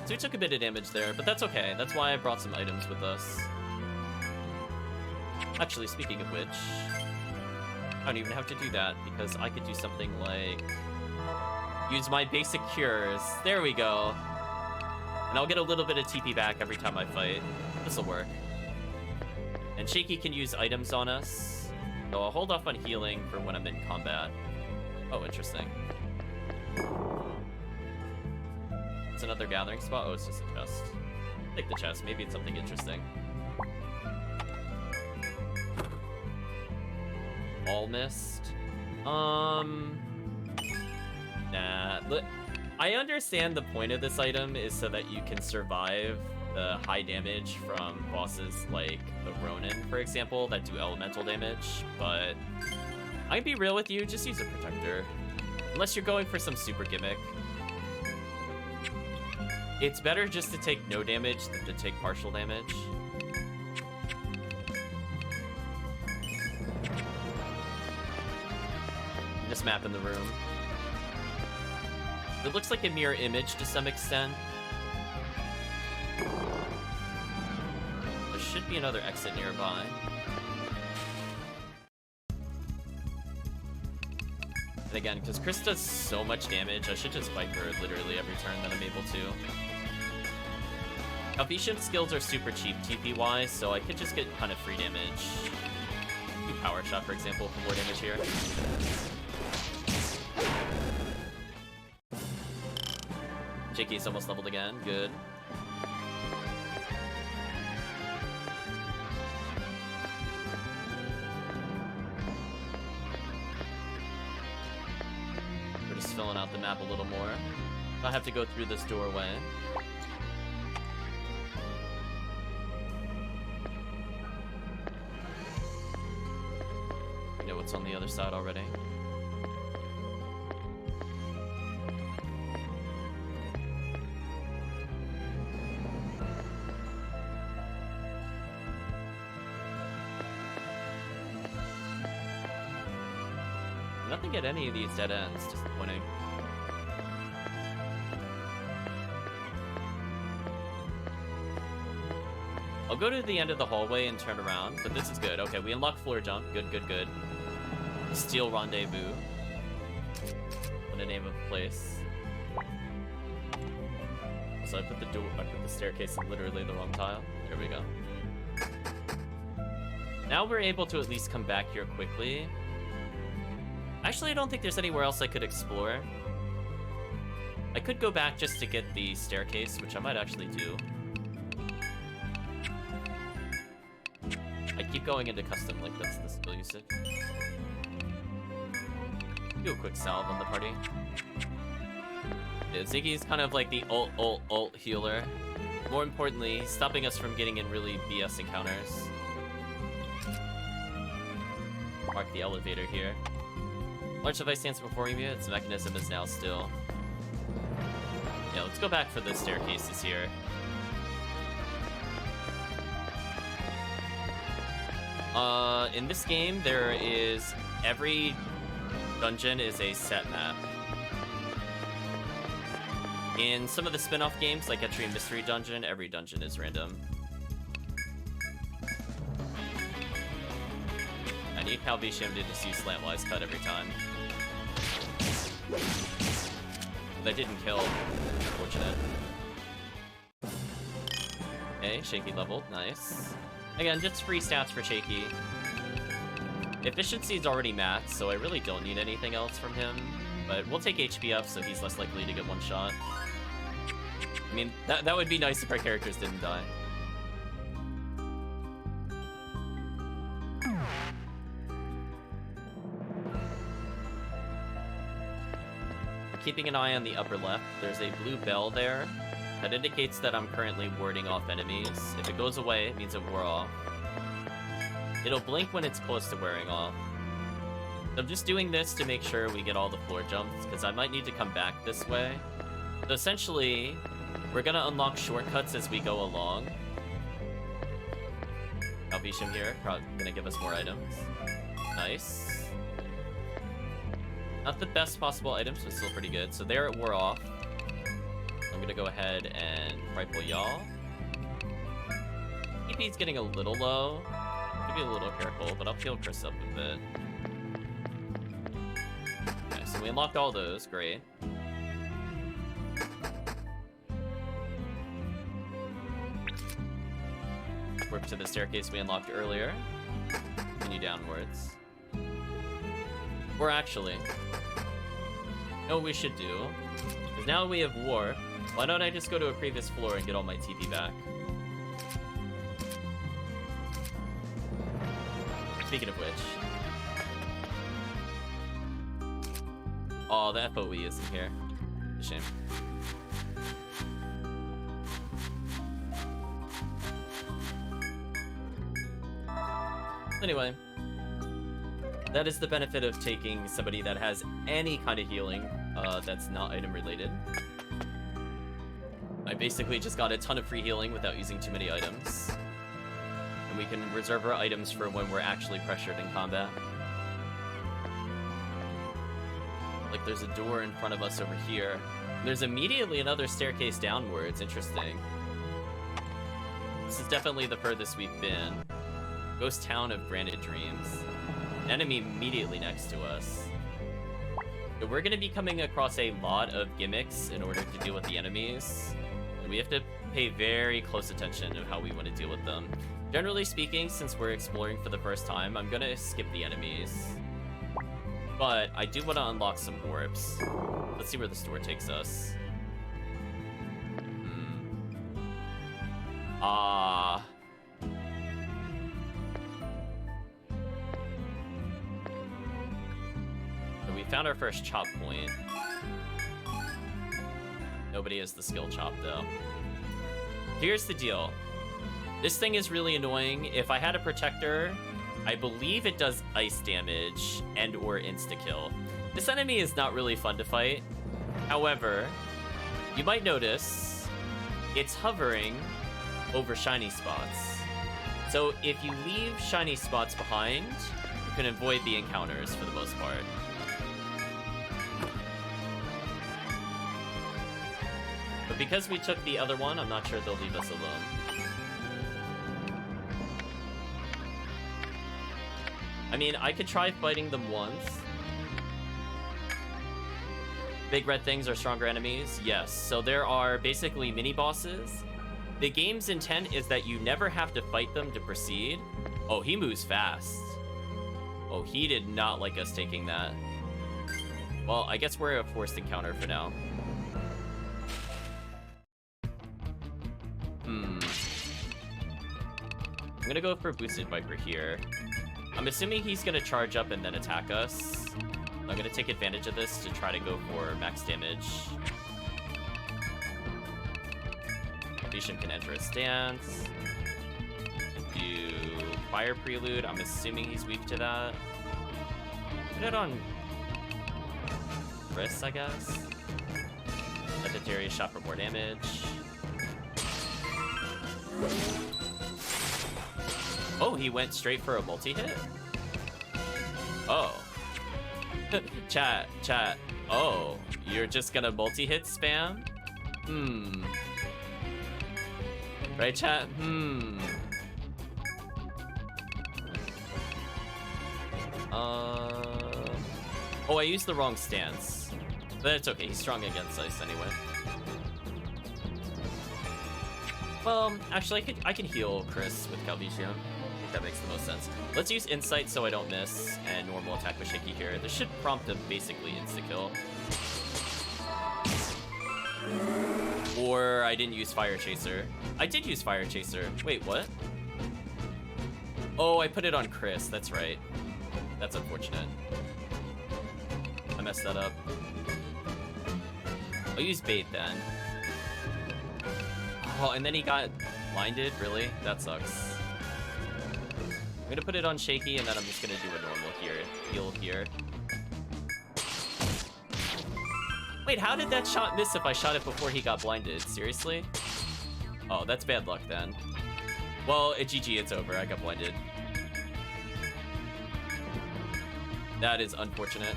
So we took a bit of damage there, but that's okay. That's why I brought some items with us. Actually, speaking of which, I don't even have to do that, because I could do something like use my basic cures. There we go. And I'll get a little bit of TP back every time I fight. This'll work. And Shaky can use items on us, so I'll hold off on healing for when I'm in combat. Oh, interesting. It's another gathering spot? Oh, it's just a chest. Take the chest, maybe it's something interesting. All missed. Nah. I understand the point of this item is so that you can survive the high damage from bosses like the Ronin, for example, that do elemental damage, but I can be real with you, just use a protector. Unless you're going for some super gimmick. It's better just to take no damage than to take partial damage. This map in the room. It looks like a mirror image to some extent. There should be another exit nearby. And again, because Chris does so much damage, I should just fight her literally every turn that I'm able to. Calvician's skills are super cheap TP-wise, so I could just get kind of free damage. Do Power Shot, for example, for more damage here. Jakey's almost leveled again. Good. We're just filling out the map a little more. I have to go through this doorway. I know what's on the other side already. Nothing at any of these dead ends, disappointing. I'll go to the end of the hallway and turn around, but this is good. Okay, we unlock floor jump. Good, good, good. Steel Rendezvous. What a name of a place. So I put the staircase in literally the wrong tile. There we go. Now we're able to at least come back here quickly. Actually, I don't think there's anywhere else I could explore. I could go back just to get the staircase, which I might actually do. I keep going into custom, like that's the skill usage. Do a quick salve on the party. Yeah, Ziggy's kind of like the ult healer. More importantly, he's stopping us from getting in really BS encounters. Mark the elevator here. Large device stands before you, its mechanism is now still. Yeah, let's go back for the staircases here. In this game, there is... every dungeon is a set map. In some of the spin-off games, like Entry Mystery Dungeon, every dungeon is random. I need Calvicium to just use Slantwise Cut every time. That didn't kill. Unfortunate. Okay, Shaky leveled. Nice. Again, just free stats for Shaky. Efficiency is already maxed, so I really don't need anything else from him. But we'll take HP up, so he's less likely to get one shot. I mean, that would be nice if our characters didn't die. Keeping an eye on the upper left, there's a blue bell there. That indicates that I'm currently warding off enemies. If it goes away, it means it wore off. It'll blink when it's close to wearing off. I'm just doing this to make sure we get all the floor jumps, because I might need to come back this way. So essentially, we're gonna unlock shortcuts as we go along. Calvicium here, probably gonna give us more items. Nice. Not the best possible items, but still pretty good. So there it wore off. I'm gonna go ahead and rifle y'all. TP's getting a little low. Have to be a little careful, but I'll heal Chris up a bit. Okay, so we unlocked all those. Great. Work to the staircase we unlocked earlier. Continue downwards. Or actually, you know what we should do? Because now we have Warp, why don't I just go to a previous floor and get all my TP back? Speaking of which... oh, the FOE isn't here. A shame. Anyway. That is the benefit of taking somebody that has any kind of healing that's not item related. I basically just got a ton of free healing without using too many items. And we can reserve our items for when we're actually pressured in combat. Like there's a door in front of us over here. There's immediately another staircase downwards. Interesting. This is definitely the furthest we've been. Ghost Town of Granted Dreams. Enemy immediately next to us. So we're going to be coming across a lot of gimmicks in order to deal with the enemies. And we have to pay very close attention to how we want to deal with them. Generally speaking, since we're exploring for the first time, I'm going to skip the enemies. But I do want to unlock some orbs. Let's see where the store takes us. Found our first chop point. Nobody has the skill chop though. Here's the deal. This thing is really annoying. If I had a protector, I believe it does ice damage and or insta-kill. This enemy is not really fun to fight. However, you might notice it's hovering over shiny spots. So if you leave shiny spots behind, you can avoid the encounters for the most part. But because we took the other one, I'm not sure they'll leave us alone. I mean, I could try fighting them once. Big red things are stronger enemies? Yes. So there are basically mini-bosses. The game's intent is that you never have to fight them to proceed. Oh, he moves fast. Oh, he did not like us taking that. Well, I guess we're a forced encounter for now. I'm gonna go for Boosted Viper here. I'm assuming he's gonna charge up and then attack us. I'm gonna take advantage of this to try to go for max damage. Vision can enter a stance. Do Fire Prelude. I'm assuming he's weak to that. Put it on Chris, I guess. Legendary shot for more damage. Oh, he went straight for a multi-hit? Oh. Chat. Oh, you're just gonna multi-hit spam? Right, chat? Oh, I used the wrong stance. But it's okay, he's strong against ice anyway. Well, actually, I can heal Chris with Calvision. I think that makes the most sense. Let's use Insight so I don't miss, and normal attack with Shaky here. This should prompt a basically insta-kill. Or I didn't use Fire Chaser. I did use Fire Chaser. Wait, what? Oh, I put it on Chris, that's right. That's unfortunate. I messed that up. I'll use bait then. Oh, and then he got blinded? Really? That sucks. I'm gonna put it on Shaky, and then I'm just gonna do a normal heal here. Wait, how did that shot miss if I shot it before he got blinded? Seriously? Oh, that's bad luck then. Well, GG, it's over. I got blinded. That is unfortunate.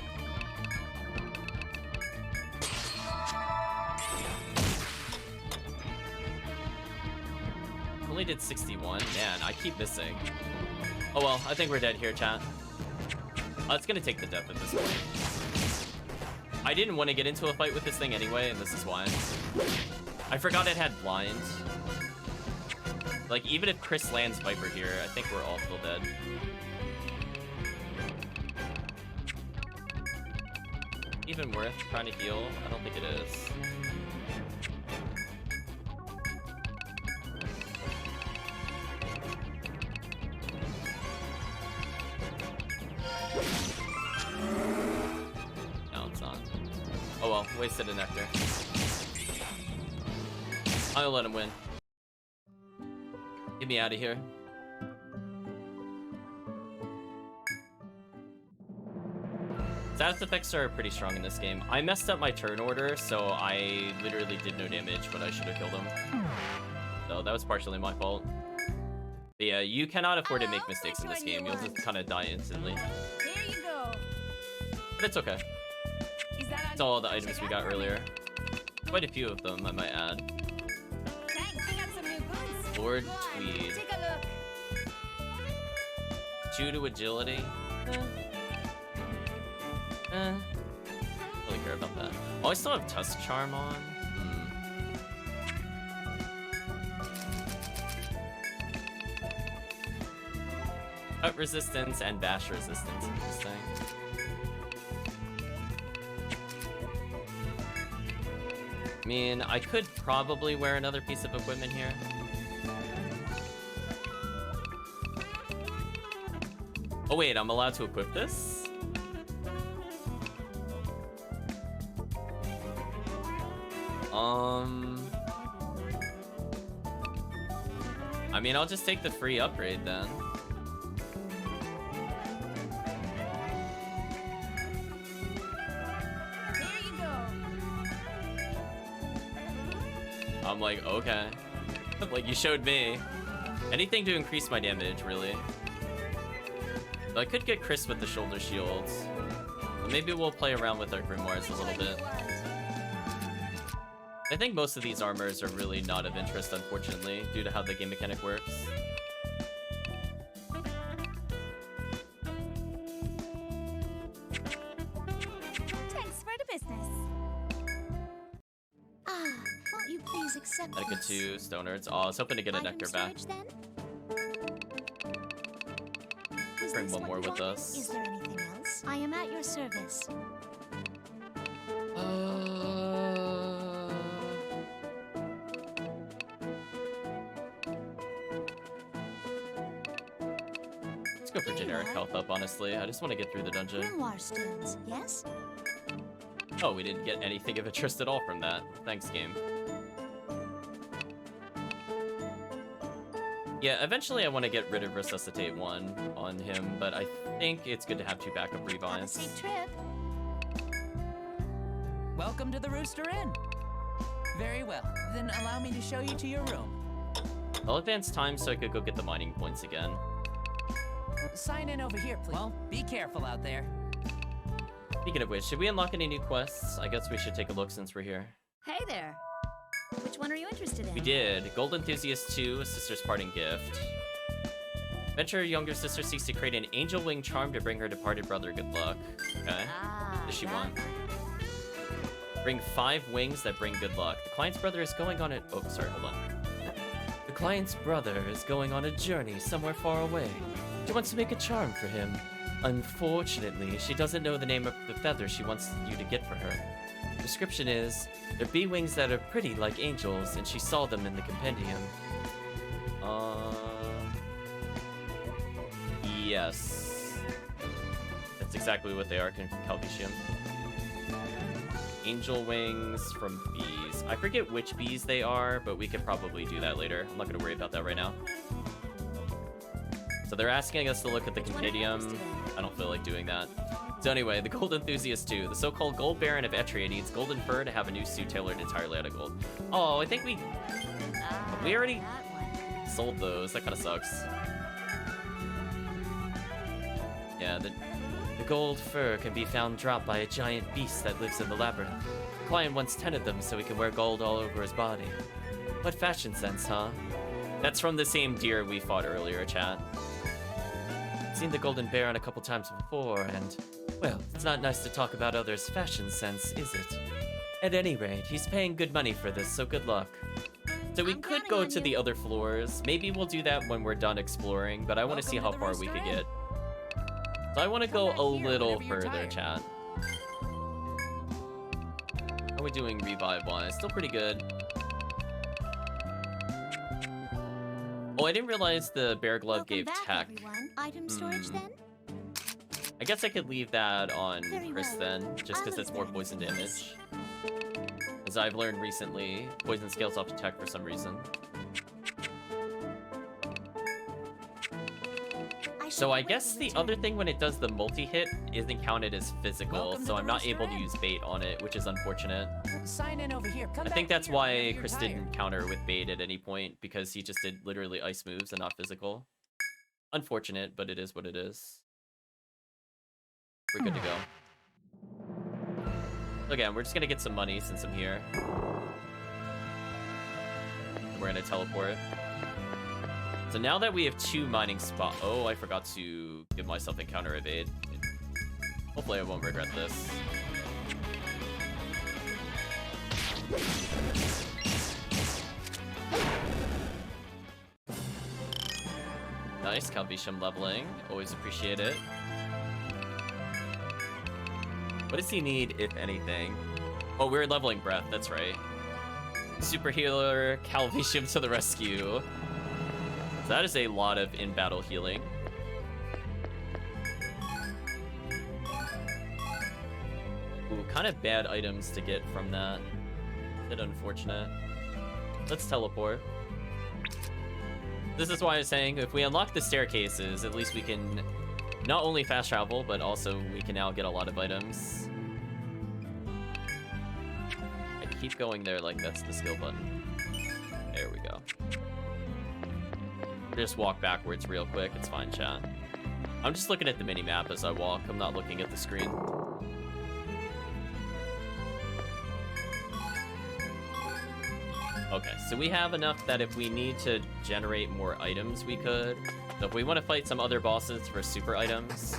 Only did 61. Man, I keep missing. Oh well, I think we're dead here, chat. It's gonna take the death at this point. I didn't want to get into a fight with this thing anyway, and this is why. I forgot it had blind. Like, even if Chris lands Viper here, I think we're all still dead. Even worth trying to heal? I don't think it is. No, it's not. Oh well, wasted a nectar. I'll let him win. Get me out of here. Status effects are pretty strong in this game. I messed up my turn order, so I literally did no damage, but I should have killed him. So that was partially my fault. But yeah, you cannot afford to make mistakes in this game. You'll just kind of die instantly. Here you go. But it's okay. It's all the items we got earlier. Quite a few of them, I might add. Thanks, I got some new goods. Lord Go on, Tweed. take a look. 2 to agility. Don't really care about that. Oh, I still have Tusk Charm on. Cut resistance and bash resistance. Interesting. I mean, I could probably wear another piece of equipment here. Oh wait, I'm allowed to equip this? I mean, I'll just take the free upgrade then. Here you go. I'm like, okay. Like, you showed me. Anything to increase my damage, really. But I could get Chris with the shoulder shields. Maybe we'll play around with our grimoires a little bit. I think most of these armors are really not of interest, unfortunately, due to how the game mechanic works. Thanks for the business. Won't you please accept Etiquette this? 2, Stoners. Oh, I was hoping to get a nectar back. Storage, then? Was Bring this one what more you with wanted? us. Is there anything else? I am at your service. Let's go for generic health up, honestly. I just want to get through the dungeon. Grimoire stones, yes? Oh, we didn't get anything of interest at all from that. Thanks, game. Yeah, eventually I want to get rid of Resuscitate 1 on him, but I think it's good to have 2 backup Have a revines. safe trip. Welcome to the Rooster Inn. Very well. Then allow me to show you to your room. I'll advance time so I could go get the mining points again. Sign in over here, please. Well, be careful out there. Speaking of which, should we unlock any new quests? I guess we should take a look since we're here. Hey there. Which one are you interested in? We did. Gold Enthusiast 2, a sister's parting gift. Venture younger sister seeks to create an angel wing charm to bring her departed brother good luck. Okay. What does she that want? one. Bring 5 wings that bring good luck. The client's brother is going on a... Oh, sorry, hold on. The client's brother is going on a journey somewhere far away. She wants to make a charm for him. Unfortunately, she doesn't know the name of the feather she wants you to get for her. The description is, they're bee wings that are pretty like angels, and she saw them in the compendium. Yes. That's exactly what they are, Calvicium. Angel wings from bees. I forget which bees they are, but we could probably do that later. I'm not going to worry about that right now. So they're asking us to look at the compendium. I don't feel like doing that. So anyway, the Gold Enthusiast 2. The so-called Gold Baron of Etria needs golden fur to have a new suit tailored entirely out of gold. Oh, I think we already That one. sold those. That kind of sucks. Yeah, the gold fur can be found dropped by a giant beast that lives in the labyrinth. The client wants 10 of them so he can wear gold all over his body. What fashion sense, huh? That's from the same deer we fought earlier, chat. Seen the Golden Baron a couple times before, and, well, it's not nice to talk about others' fashion sense, is it? At any rate, he's paying good money for this, so good luck. So we I'm could counting go on to you. the other floors. Maybe we'll do that when we're done exploring, but I want to see how Welcome to the far we could restaurant. get. So I want to Come go back a here little whenever you're further, tired. chat. How are we doing revive-wise? Still pretty good. Oh, I didn't realize the bear glove Welcome gave back, tech. everyone. Item storage Hmm. then? I guess I could leave that on Very Chris well. then, just because I'll it's more examine poison these. damage. As I've learned recently, poison scales off tech for some reason. So I guess the other thing when it does the multi-hit isn't counted as physical, Welcome to so the I'm not able to restaurant. use bait on it, which is unfortunate. Sign in over here. Come I think back that's here whenever why you're Chris tired. didn't counter with bait at any point, because he just did literally ice moves and not physical. Unfortunate, but it is what it is. We're good to go. Again, we're just gonna get some money since I'm here. We're gonna teleport. So now that we have 2 mining spots... Oh, I forgot to give myself encounter evade. Hopefully I won't regret this. Nice, Calvicium leveling. Always appreciate it. What does he need, if anything? Oh, we're leveling breath, that's right. Super healer, Calvicium to the rescue. So that is a lot of in-battle healing. Ooh, kind of bad items to get from that. Bit unfortunate. Let's teleport. This is why I was saying, if we unlock the staircases, at least we can not only fast travel, but also we can now get a lot of items. I keep going there like that's the skill button. There we go. Just walk backwards real quick, it's fine, chat. I'm just looking at the mini-map as I walk, I'm not looking at the screen. Okay, so we have enough that if we need to generate more items, we could. So if we want to fight some other bosses for super items,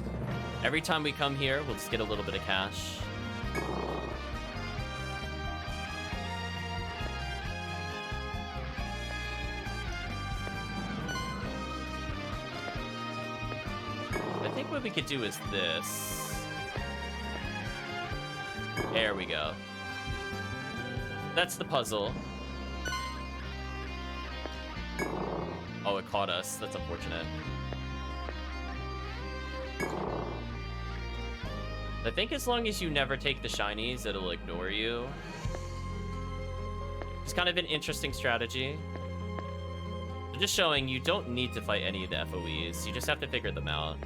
every time we come here, we'll just get a little bit of cash. I think what we could do is this. There we go. That's the puzzle. Oh, it caught us. That's unfortunate. I think as long as you never take the shinies, it'll ignore you. It's kind of an interesting strategy. I'm just showing you don't need to fight any of the FOEs. You just have to figure them out.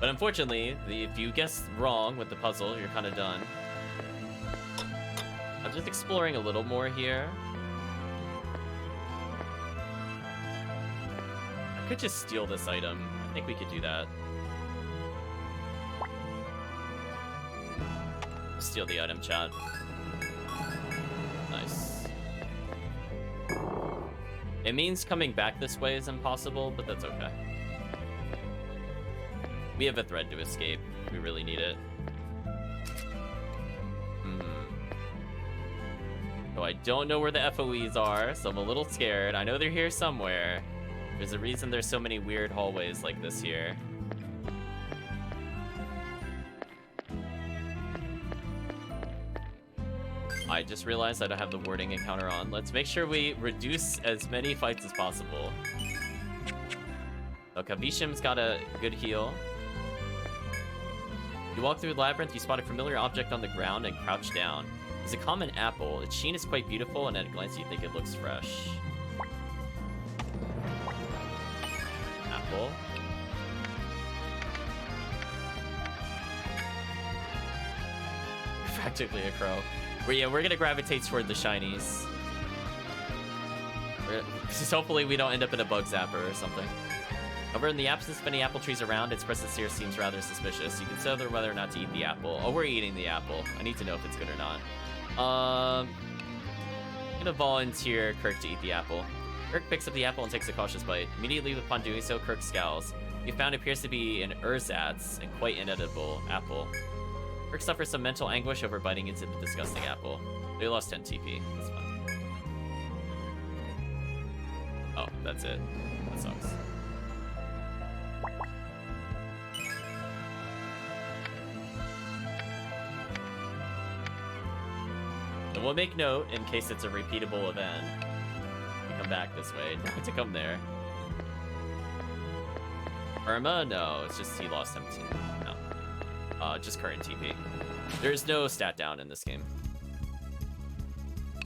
But unfortunately, if you guess wrong with the puzzle, you're kind of done. I'm just exploring a little more here. I could just steal this item. I think we could do that. Steal the item, chat. Nice. It means coming back this way is impossible, but that's okay. We have a thread to escape. We really need it. So I don't know where the FOEs are, so I'm a little scared. I know they're here somewhere. There's a reason there's so many weird hallways like this here. I just realized I don't have the warding encounter on. Let's make sure we reduce as many fights as possible. So Kavishim's got a good heal. You walk through the labyrinth, you spot a familiar object on the ground and crouch down. It's a common apple. Its sheen is quite beautiful, and at a glance you think it looks fresh. Apple. Practically a crow. We're gonna gravitate toward the shinies. Hopefully we don't end up in a bug zapper or something. However, in the absence of any apple trees around, its presence here seems rather suspicious. You consider whether or not to eat the apple. Oh, we're eating the apple. I need to know if it's good or not. I'm gonna volunteer Kirk to eat the apple. Kirk picks up the apple and takes a cautious bite. Immediately upon doing so, Kirk scowls. You found appears to be an ersatz and quite inedible apple. Kirk suffers some mental anguish over biting into the disgusting apple. They lost 10 TP. That's fine. Oh, that's it. That sucks. And we'll make note in case it's a repeatable event. We come back this way. Not to come there. Irma? No, it's just he lost 17. No. Just current TP. There's no stat down in this game.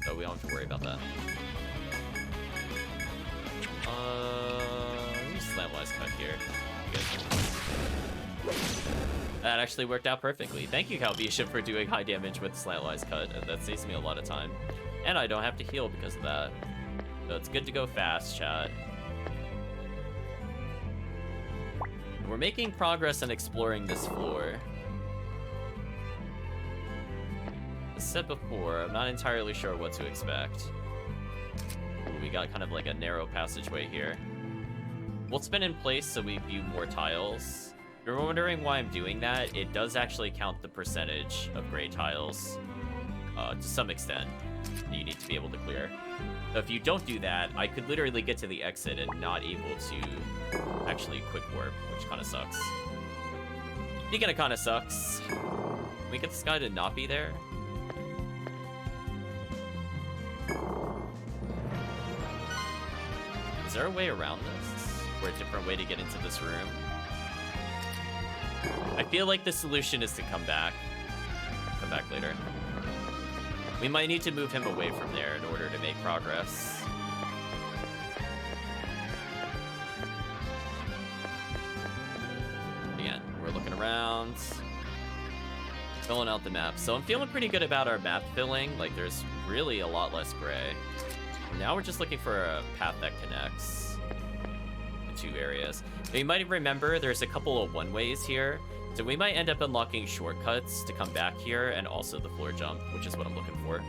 So we don't have to worry about that. Let me slant-wise cut here. Good. That actually worked out perfectly. Thank you, Calvisha, for doing high damage with slant-wise cut. That saves me a lot of time. And I don't have to heal because of that. So it's good to go fast, chat. We're making progress in exploring this floor. As said before, I'm not entirely sure what to expect. Ooh, we got kind of like a narrow passageway here. We'll spin in place so we view more tiles. If you're wondering why I'm doing that, it does actually count the percentage of gray tiles to some extent that you need to be able to clear. So if you don't do that, I could literally get to the exit and not able to actually quick warp, which kind of sucks. Speaking of kind of sucks, can we get this guy to not be there? Is there a way around this? Or a different way to get into this room? I feel like the solution is to come back. Come back later. We might need to move him away from there in order to make progress. Again, we're looking around. Filling out the map. So I'm feeling pretty good about our map filling. Like, there's really a lot less gray. Now we're just looking for a path that connects the two areas. Now you might remember there's a couple of one-ways here, so we might end up unlocking shortcuts to come back here and also the floor jump, which is what I'm looking for.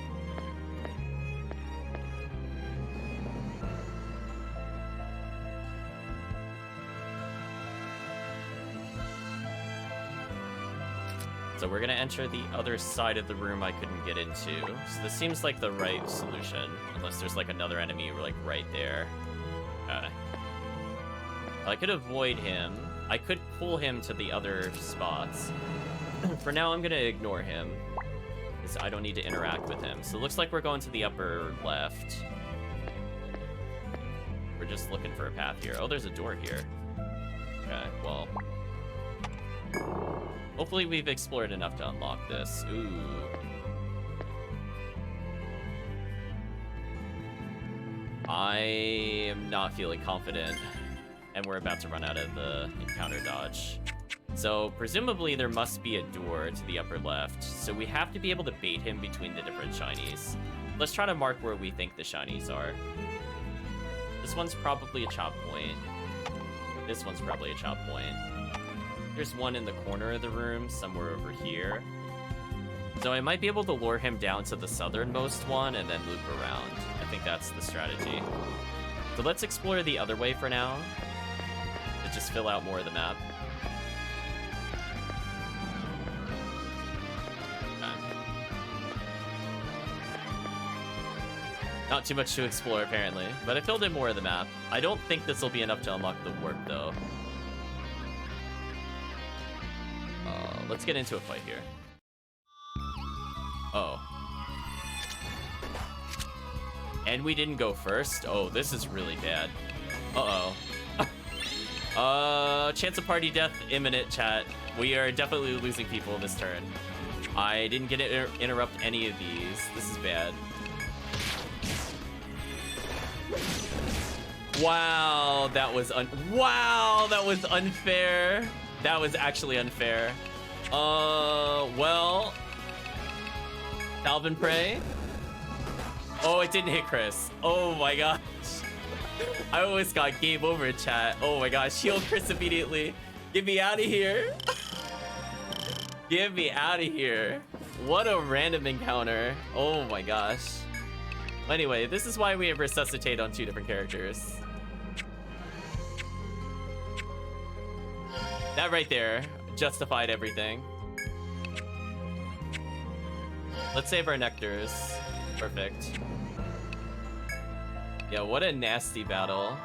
So we're gonna enter the other side of the room I couldn't get into. So this seems like the right solution, unless there's like another enemy like right there. Okay. I could avoid him. I could pull him to the other spots. For now, I'm gonna ignore him, because I don't need to interact with him. So it looks like we're going to the upper left. We're just looking for a path here. Oh, there's a door here. Okay, well. Hopefully we've explored enough to unlock this. Ooh. I am not feeling confident. And we're about to run out of the encounter dodge. So presumably there must be a door to the upper left. So we have to be able to bait him between the different shinies. Let's try to mark where we think the shinies are. This one's probably a chop point. This one's probably a chop point. There's one in the corner of the room, somewhere over here. So I might be able to lure him down to the southernmost one and then loop around. I think that's the strategy. So let's explore the other way for now. To just fill out more of the map. Not too much to explore, apparently, but I filled in more of the map. I don't think this will be enough to unlock the warp, though. Let's get into a fight here. Oh. And we didn't go first? Oh, this is really bad. Uh-oh. Chance of party death imminent, chat. We are definitely losing people this turn. I didn't get to interrupt any of these. This is bad. Wow, that was unfair. That was actually unfair. Well, Calvin Prey. Oh, it didn't hit Chris. Oh my gosh. I almost got game over, chat. Oh my gosh, heal Chris immediately. Get me out of here. Get me out of here. What a random encounter. Oh my gosh. Anyway, this is why we have resuscitate on 2 different characters. That right there justified everything. Let's save our nectars. Perfect. Yeah, what a nasty battle.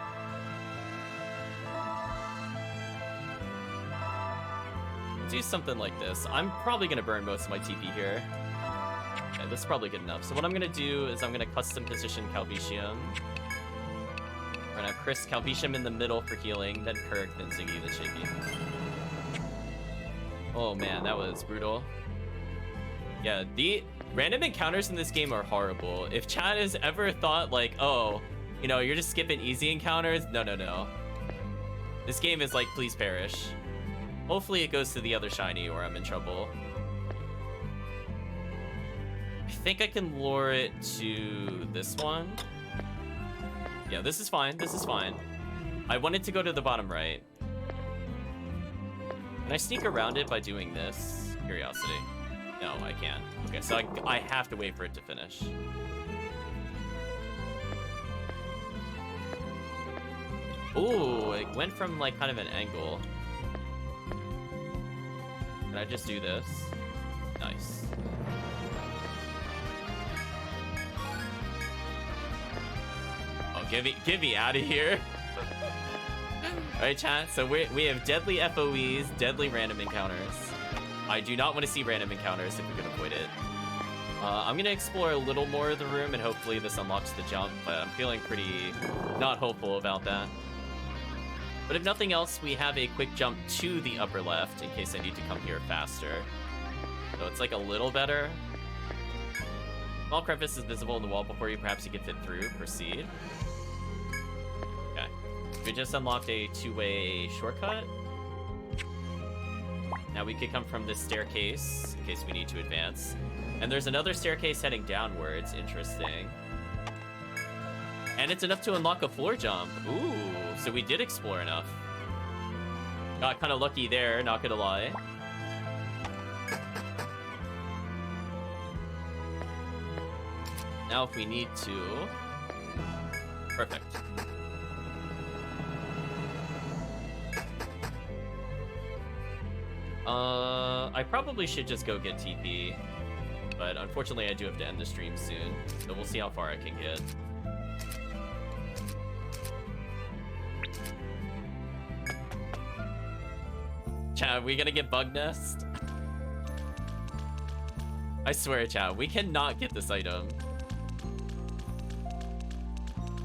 Let's do something like this. I'm probably gonna burn most of my TP here. Okay, this is probably good enough. So what I'm gonna do is I'm gonna custom position Calvicium. We're gonna have Chris Calvicium in the middle for healing, then Kirk, then Ziggy, then Shaky. Oh man, that was brutal. Yeah, the random encounters in this game are horrible. If chat has ever thought like, oh, you know, you're just skipping easy encounters, no. This game is like, please perish. Hopefully it goes to the other shiny or I'm in trouble. I think I can lure it to this one. Yeah, this is fine. This is fine. I wanted to go to the bottom right. Can I sneak around it by doing this? Curiosity. No, I can't. Okay, so I have to wait for it to finish. Ooh, it went from like kind of an angle. Can I just do this? Nice. Oh, get me out of here. Alright, chat, so we have deadly FOEs, deadly random encounters. I do not want to see random encounters if we can avoid it. I'm going to explore a little more of the room and hopefully this unlocks the jump, but I'm feeling pretty not hopeful about that. But if nothing else, we have a quick jump to the upper left in case I need to come here faster. So it's like a little better. Small crevice is visible in the wall before you perhaps you can fit through. Proceed. Okay. We just unlocked a 2-way shortcut. Now we could come from this staircase in case we need to advance. And there's another staircase heading downwards. Interesting. And it's enough to unlock a floor jump. Ooh, so we did explore enough. Got kind of lucky there, not gonna lie. Now if we need to... Perfect. I probably should just go get TP. But unfortunately I do have to end the stream soon. So we'll see how far I can get. Chat, are we gonna get bug nest? I swear, chat, we cannot get this item.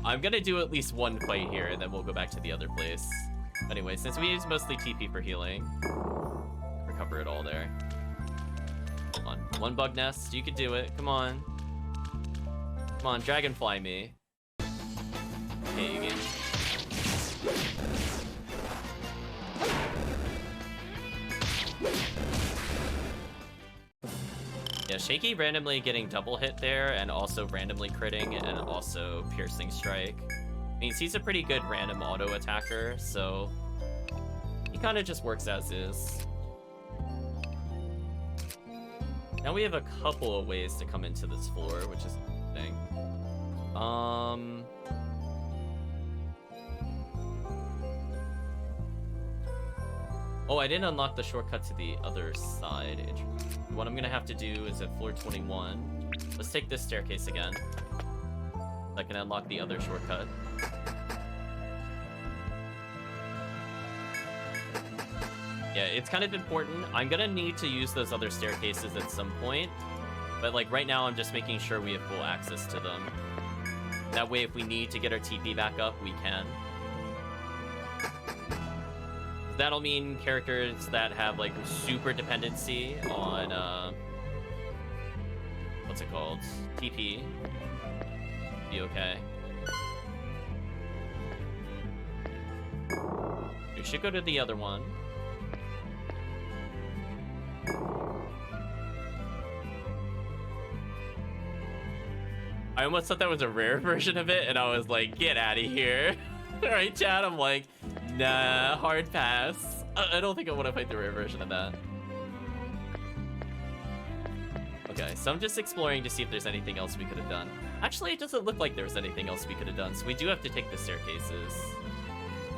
I'm gonna do at least one fight here, and then we'll go back to the other place. Anyway, since we use mostly TP for healing, recover it all there. Hold on, one bug nest, you can do it, come on. Come on, dragonfly me. Okay, you get... Yeah, Shaky randomly getting double hit there, and also randomly critting, and also piercing strike. Means he's a pretty good random auto attacker, so he kind of just works as is. Now we have a couple of ways to come into this floor, which is interesting. Oh, I didn't unlock the shortcut to the other side. What I'm gonna have to do is at floor 21. Let's take this staircase again. I can unlock the other shortcut. Yeah, it's kind of important. I'm gonna need to use those other staircases at some point, but like right now I'm just making sure we have full access to them. That way if we need to get our TP back up, we can. That'll mean characters that have like super dependency on what's it called? TP. Be okay. We should go to the other one. I almost thought that was a rare version of it, and I was like, get out of here. Right, chat? I'm like, nah, hard pass. I don't think I want to fight the rare version of that. Okay, so I'm just exploring to see if there's anything else we could have done. Actually, it doesn't look like there was anything else we could have done, so we do have to take the staircases.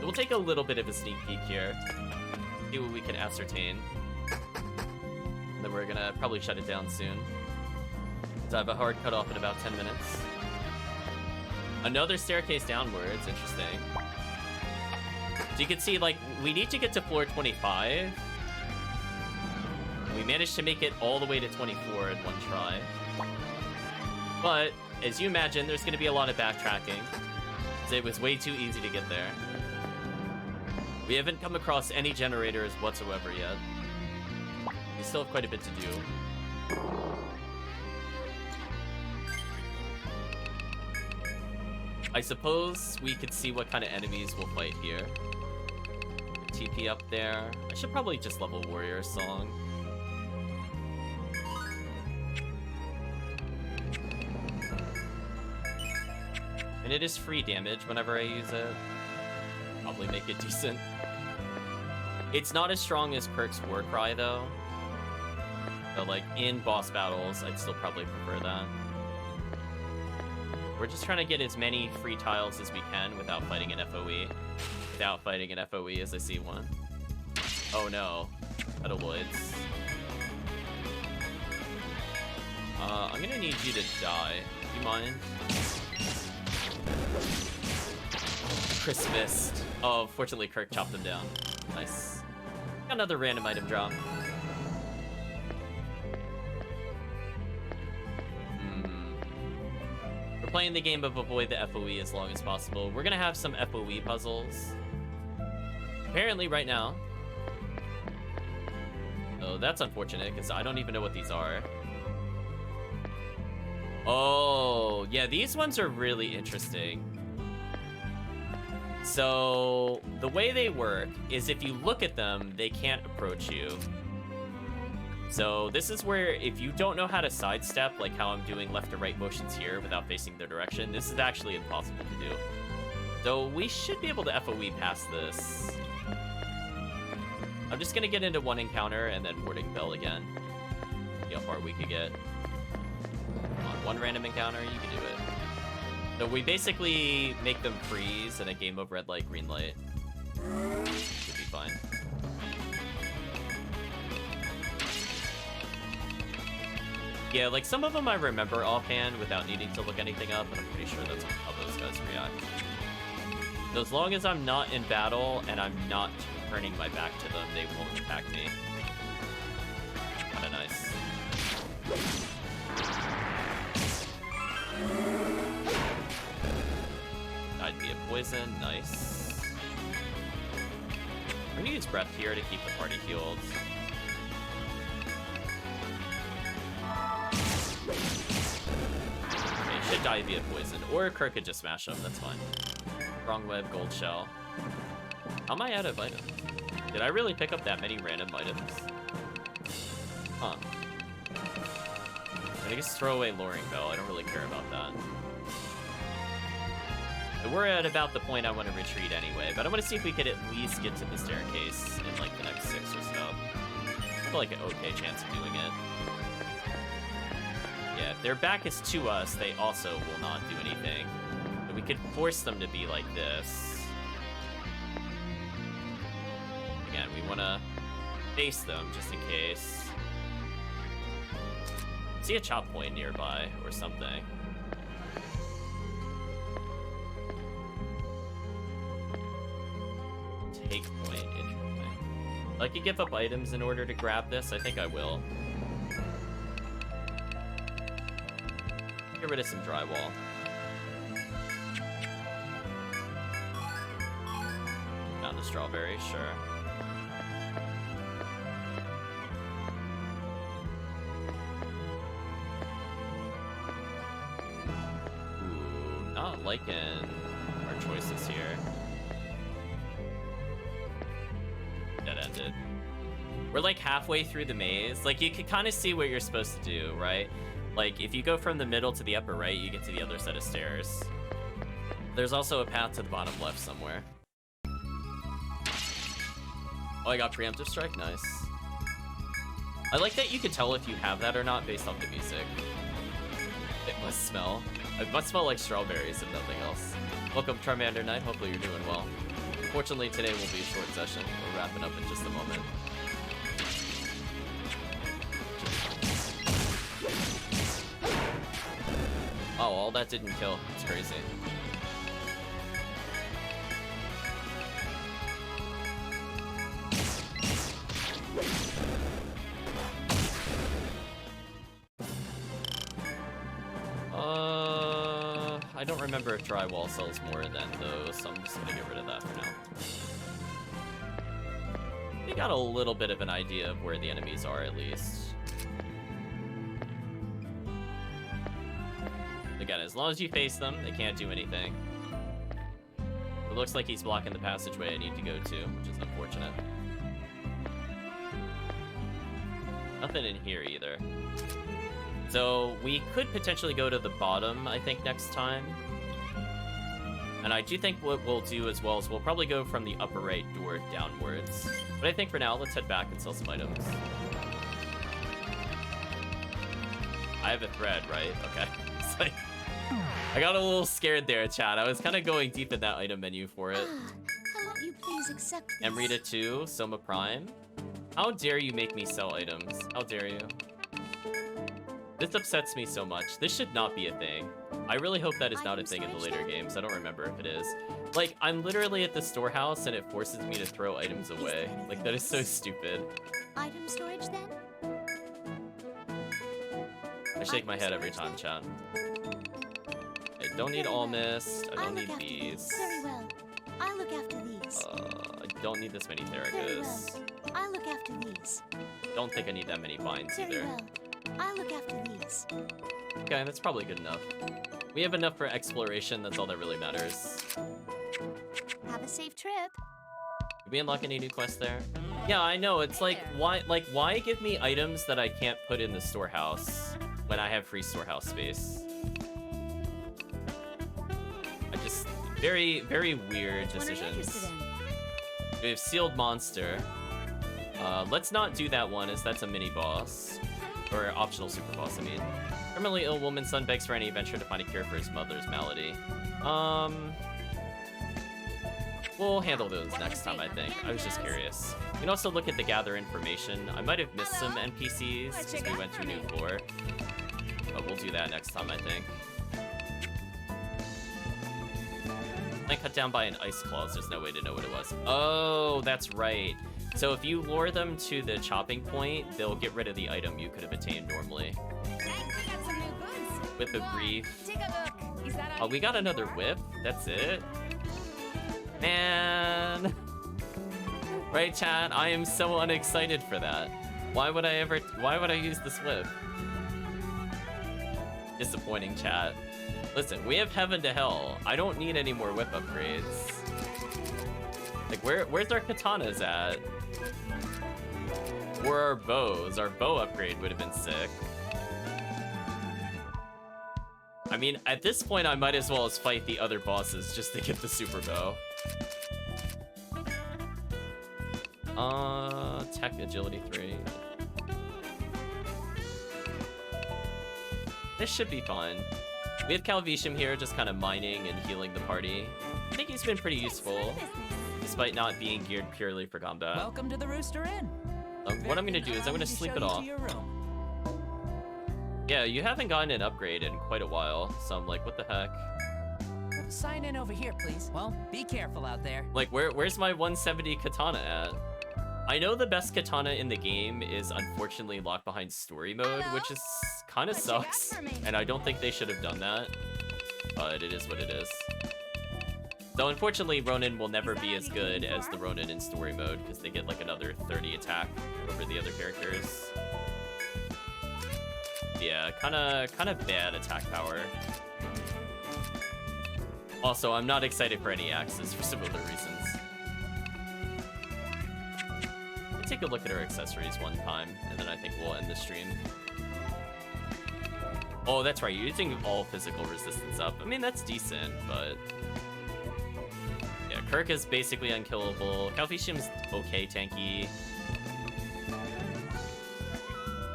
We'll take a little bit of a sneak peek here. See what we can ascertain. And then we're gonna probably shut it down soon. So I have a hard cutoff in about 10 minutes. Another staircase downwards, interesting. So you can see, like, we need to get to floor 25. We managed to make it all the way to 24 in one try. But, as you imagine, there's going to be a lot of backtracking. So it was way too easy to get there. We haven't come across any generators whatsoever yet. We still have quite a bit to do. I suppose we could see what kind of enemies we'll fight here. TP up there. I should probably just level Warrior Song. And it is free damage whenever I use it. Probably make it decent. It's not as strong as Kirk's Warcry though. So like in boss battles, I'd still probably prefer that. We're just trying to get as many free tiles as we can without fighting an FOE. Without fighting an FOE as I see one. Oh no. Metaloids. I'm gonna need you to die. Do you mind? Christmas. Oh, fortunately Kirk chopped them down. Nice. Got another random item drop. Playing the game of avoid the FOE as long as possible. We're gonna have some FOE puzzles. Apparently right now. Oh, that's unfortunate because I don't even know what these are. Oh, yeah, these ones are really interesting. So the way they work is if you look at them, they can't approach you. So this is where if you don't know how to sidestep, like how I'm doing left to right motions here without facing their direction, this is actually impossible to do. So we should be able to FOE past this. I'm just gonna get into one encounter and then Warding Bell again. See how far we could get. On one random encounter, you can do it. So we basically make them freeze in a game of red light, green light. Should be fine. Yeah, like some of them I remember offhand without needing to look anything up, and I'm pretty sure that's how those guys react. So as long as I'm not in battle and I'm not turning my back to them, they won't attack me. Kinda nice. I'd be a poison, nice. I'm gonna use breath here to keep the party healed. Okay, should die via poison, or Kirk could just smash him, that's fine. Wrong web, gold shell. How am I out of items? Did I really pick up that many random items? Huh. I guess throw away Luring Bell. I don't really care about that. But we're at about the point I want to retreat anyway, but I want to see if we could at least get to the staircase in like the next 6 or so. I have like an okay chance of doing it. Yeah, if their back is to us, they also will not do anything. But we could force them to be like this. Again, we want to face them just in case. See a chop point nearby or something. Take point, interesting. I could give up items in order to grab this. I think I will. Get rid of some drywall. Found a strawberry, sure. Ooh, not liking our choices here. Dead ended. We're like halfway through the maze. Like you can kind of see what you're supposed to do, right? Like if you go from the middle to the upper right, you get to the other set of stairs. There's also a path to the bottom left somewhere. Oh, I got preemptive strike, nice. I like that you can tell if you have that or not based off the music. It must smell like strawberries if nothing else. Welcome Charmander Knight, hopefully you're doing well. Fortunately, today will be a short session. We're wrapping up in just a moment. Oh, all that didn't kill. It's crazy. I don't remember if drywall sells more than those, so I'm just gonna get rid of that for now. We got a little bit of an idea of where the enemies are, at least. Again, as long as you face them, they can't do anything. It looks like he's blocking the passageway I need to go to, which is unfortunate. Nothing in here either. So we could potentially go to the bottom, I think, next time. And I do think what we'll do as well is we'll probably go from the upper right door downwards. But I think for now, let's head back and sell some items. I have a thread, right? Okay. It's like, I got a little scared there, chat. I was kind of going deep in that item menu for it. How won't you please accept this? Amrita 2, Soma Prime. How dare you make me sell items? How dare you? This upsets me so much. This should not be a thing. I really hope that is not a thing in the later games. I don't remember if it is. Like, I'm literally at the storehouse and it forces me to throw items away. Like, that is so stupid. Item storage then? I shake my head every time, chat. I don't need all mist. I don't need these. Very well. I'll look after these. I don't need this many Very Theragas. well. I'll look after these. Don't think I need that many vines Very either. well. I'll look after these. Okay, that's probably good enough. We have enough for exploration. That's all that really matters. Have a safe trip. Did we unlock any new quests there? Yeah, I know. It's like, why give me items that I can't put in the storehouse when I have free storehouse space? I just, very, very weird decisions. We have Sealed Monster. Let's not do that one, as that's a mini boss. Or optional super boss, I mean. Terminally ill woman's son begs for any adventure to find a cure for his mother's malady. We'll handle those next time, I think. I was just curious. You can also look at the gather information. I might have missed some NPCs since we went to a new floor. But we'll do that next time, I think. I cut down by an ice clause. There's no way to know what it was. Oh, that's right. So if you lure them to the chopping point, they'll get rid of the item you could have attained normally. Whip of Grief. Oh, we got another whip? That's it? Man. Right, chat? I am so unexcited for that. Why would I use this whip? Disappointing, chat. Listen, we have Heaven to Hell. I don't need any more whip upgrades. Like, where's our katanas at? Or our bows. Our bow upgrade would have been sick. I mean, at this point, I might as well as fight the other bosses just to get the super bow. Tech agility 3. This should be fun. We have Calvisham here just kind of mining and healing the party. I think he's been pretty useful, despite not being geared purely for combat. Welcome to the Rooster Inn. What I'm going to do is I'm going to sleep it off. Yeah, you haven't gotten an upgrade in quite a while, so I'm like, what the heck? Sign in over here, please. Well, be careful out there. Like, where's my 170 katana at? I know the best katana in the game is unfortunately locked behind story mode, which is kind of sucks, and I don't think they should have done that, but it is what it is. So unfortunately, Ronin will never be as good as the Ronin in story mode, because they get like another 30 attack over the other characters. Yeah, kind of bad attack power. Also, I'm not excited for any axes for similar reasons. Take a look at our accessories one time, and then I think we'll end the stream. Oh, that's right, you're using all physical resistance up. I mean, that's decent, but... yeah, Kirk is basically unkillable. Calvisham's okay tanky.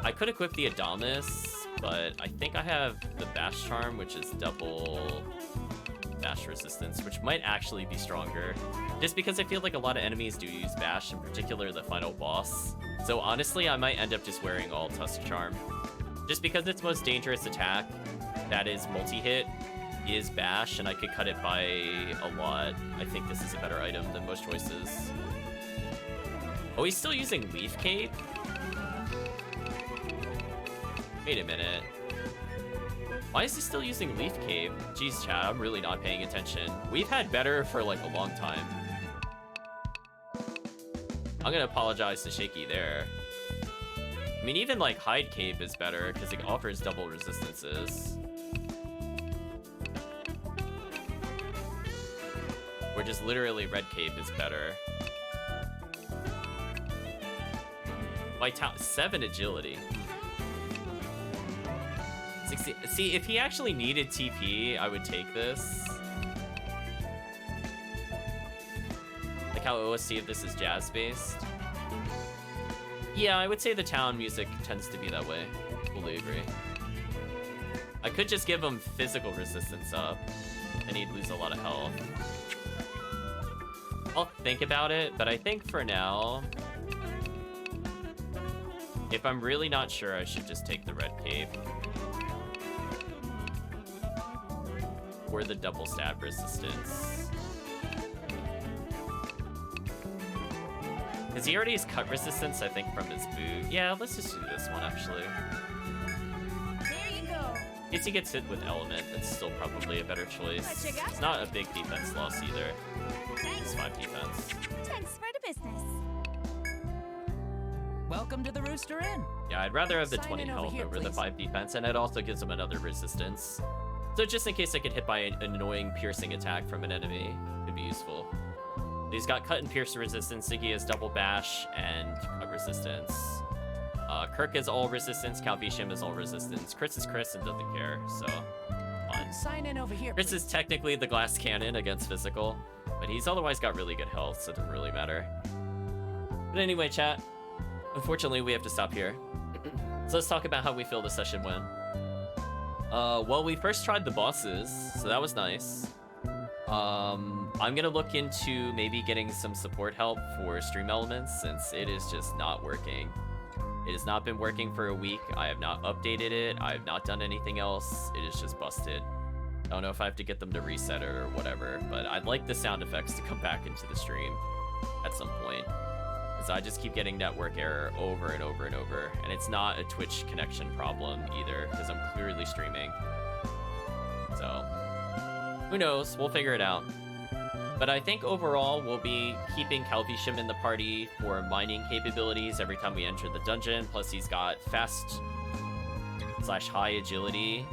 I could equip the Adamus, but I think I have the Bash Charm, which is double Bash resistance, which might actually be stronger. Just because I feel like a lot of enemies do use Bash, in particular the final boss. So honestly, I might end up just wearing all Tusk Charm. Just because its most dangerous attack, that is multi-hit, is Bash, and I could cut it by a lot. I think this is a better item than most choices. Oh, he's still using Leaf Cape? Wait a minute. Why is he still using Leaf Cape? Jeez, chat, I'm really not paying attention. We've had better for like a long time. I'm gonna apologize to Shaky there. I mean, even like Hide Cape is better because it offers double resistances. Or just literally Red Cape is better. Vitality, 7 agility. 60. See, if he actually needed TP, I would take this. Like how OST of this is jazz-based. Yeah, I would say the town music tends to be that way. Fully agree. I could just give him physical resistance up, and he'd lose a lot of health. I'll think about it, but I think for now, if I'm really not sure, I should just take the Red Cape. Or the double stab resistance. Because he already has cut resistance, I think, from his boot. Yeah, let's just do this one, actually. There you go. If he gets hit with element, that's still probably a better choice. It's not a big defense loss either. It's 5 defense. Thanks for the business. Welcome to the Rooster Inn. Yeah, I'd rather have the Sign 20 in over health here, over the please. 5 defense, and it also gives him another resistance. So just in case I get hit by an annoying piercing attack from an enemy, could be useful. He's got cut and pierce resistance, Ziggy has double bash and cut resistance. Kirk is all resistance, Calvisham is all resistance. Chris is Chris and doesn't care, so fine. Sign in over here, Chris please. is technically the glass cannon against physical, but he's otherwise got really good health, so it doesn't really matter. But anyway, chat, unfortunately we have to stop here. So let's talk about how we feel the session went. Well, we first tried the bosses, so that was nice. I'm gonna look into maybe getting some support help for stream elements since it is just not working. It has not been working for a week. I have not updated it. I have not done anything else. It is just busted. I don't know if I have to get them to reset it or whatever, but I'd like the sound effects to come back into the stream at some point. Because I just keep getting network error over and over and over. And it's not a Twitch connection problem either, because I'm clearly streaming. So, who knows? We'll figure it out. But I think overall, we'll be keeping Calvisham in the party for mining capabilities every time we enter the dungeon. Plus, he's got fast/high agility.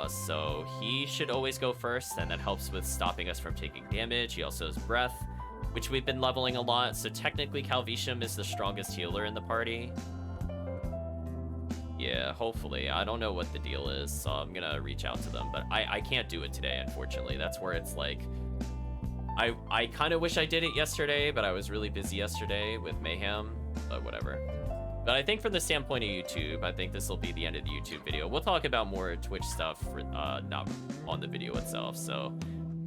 So he should always go first, and that helps with stopping us from taking damage. He also has breath, which we've been leveling a lot, so technically Calvisham is the strongest healer in the party. Yeah, hopefully. I don't know what the deal is, so I'm gonna reach out to them. But I can't do it today, unfortunately. That's where it's like... I kind of wish I did it yesterday, but I was really busy yesterday with Mayhem. But whatever. But I think from the standpoint of YouTube, I think this will be the end of the YouTube video. We'll talk about more Twitch stuff, for, not on the video itself. So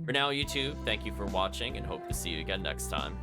for now, YouTube, thank you for watching, and hope to see you again next time.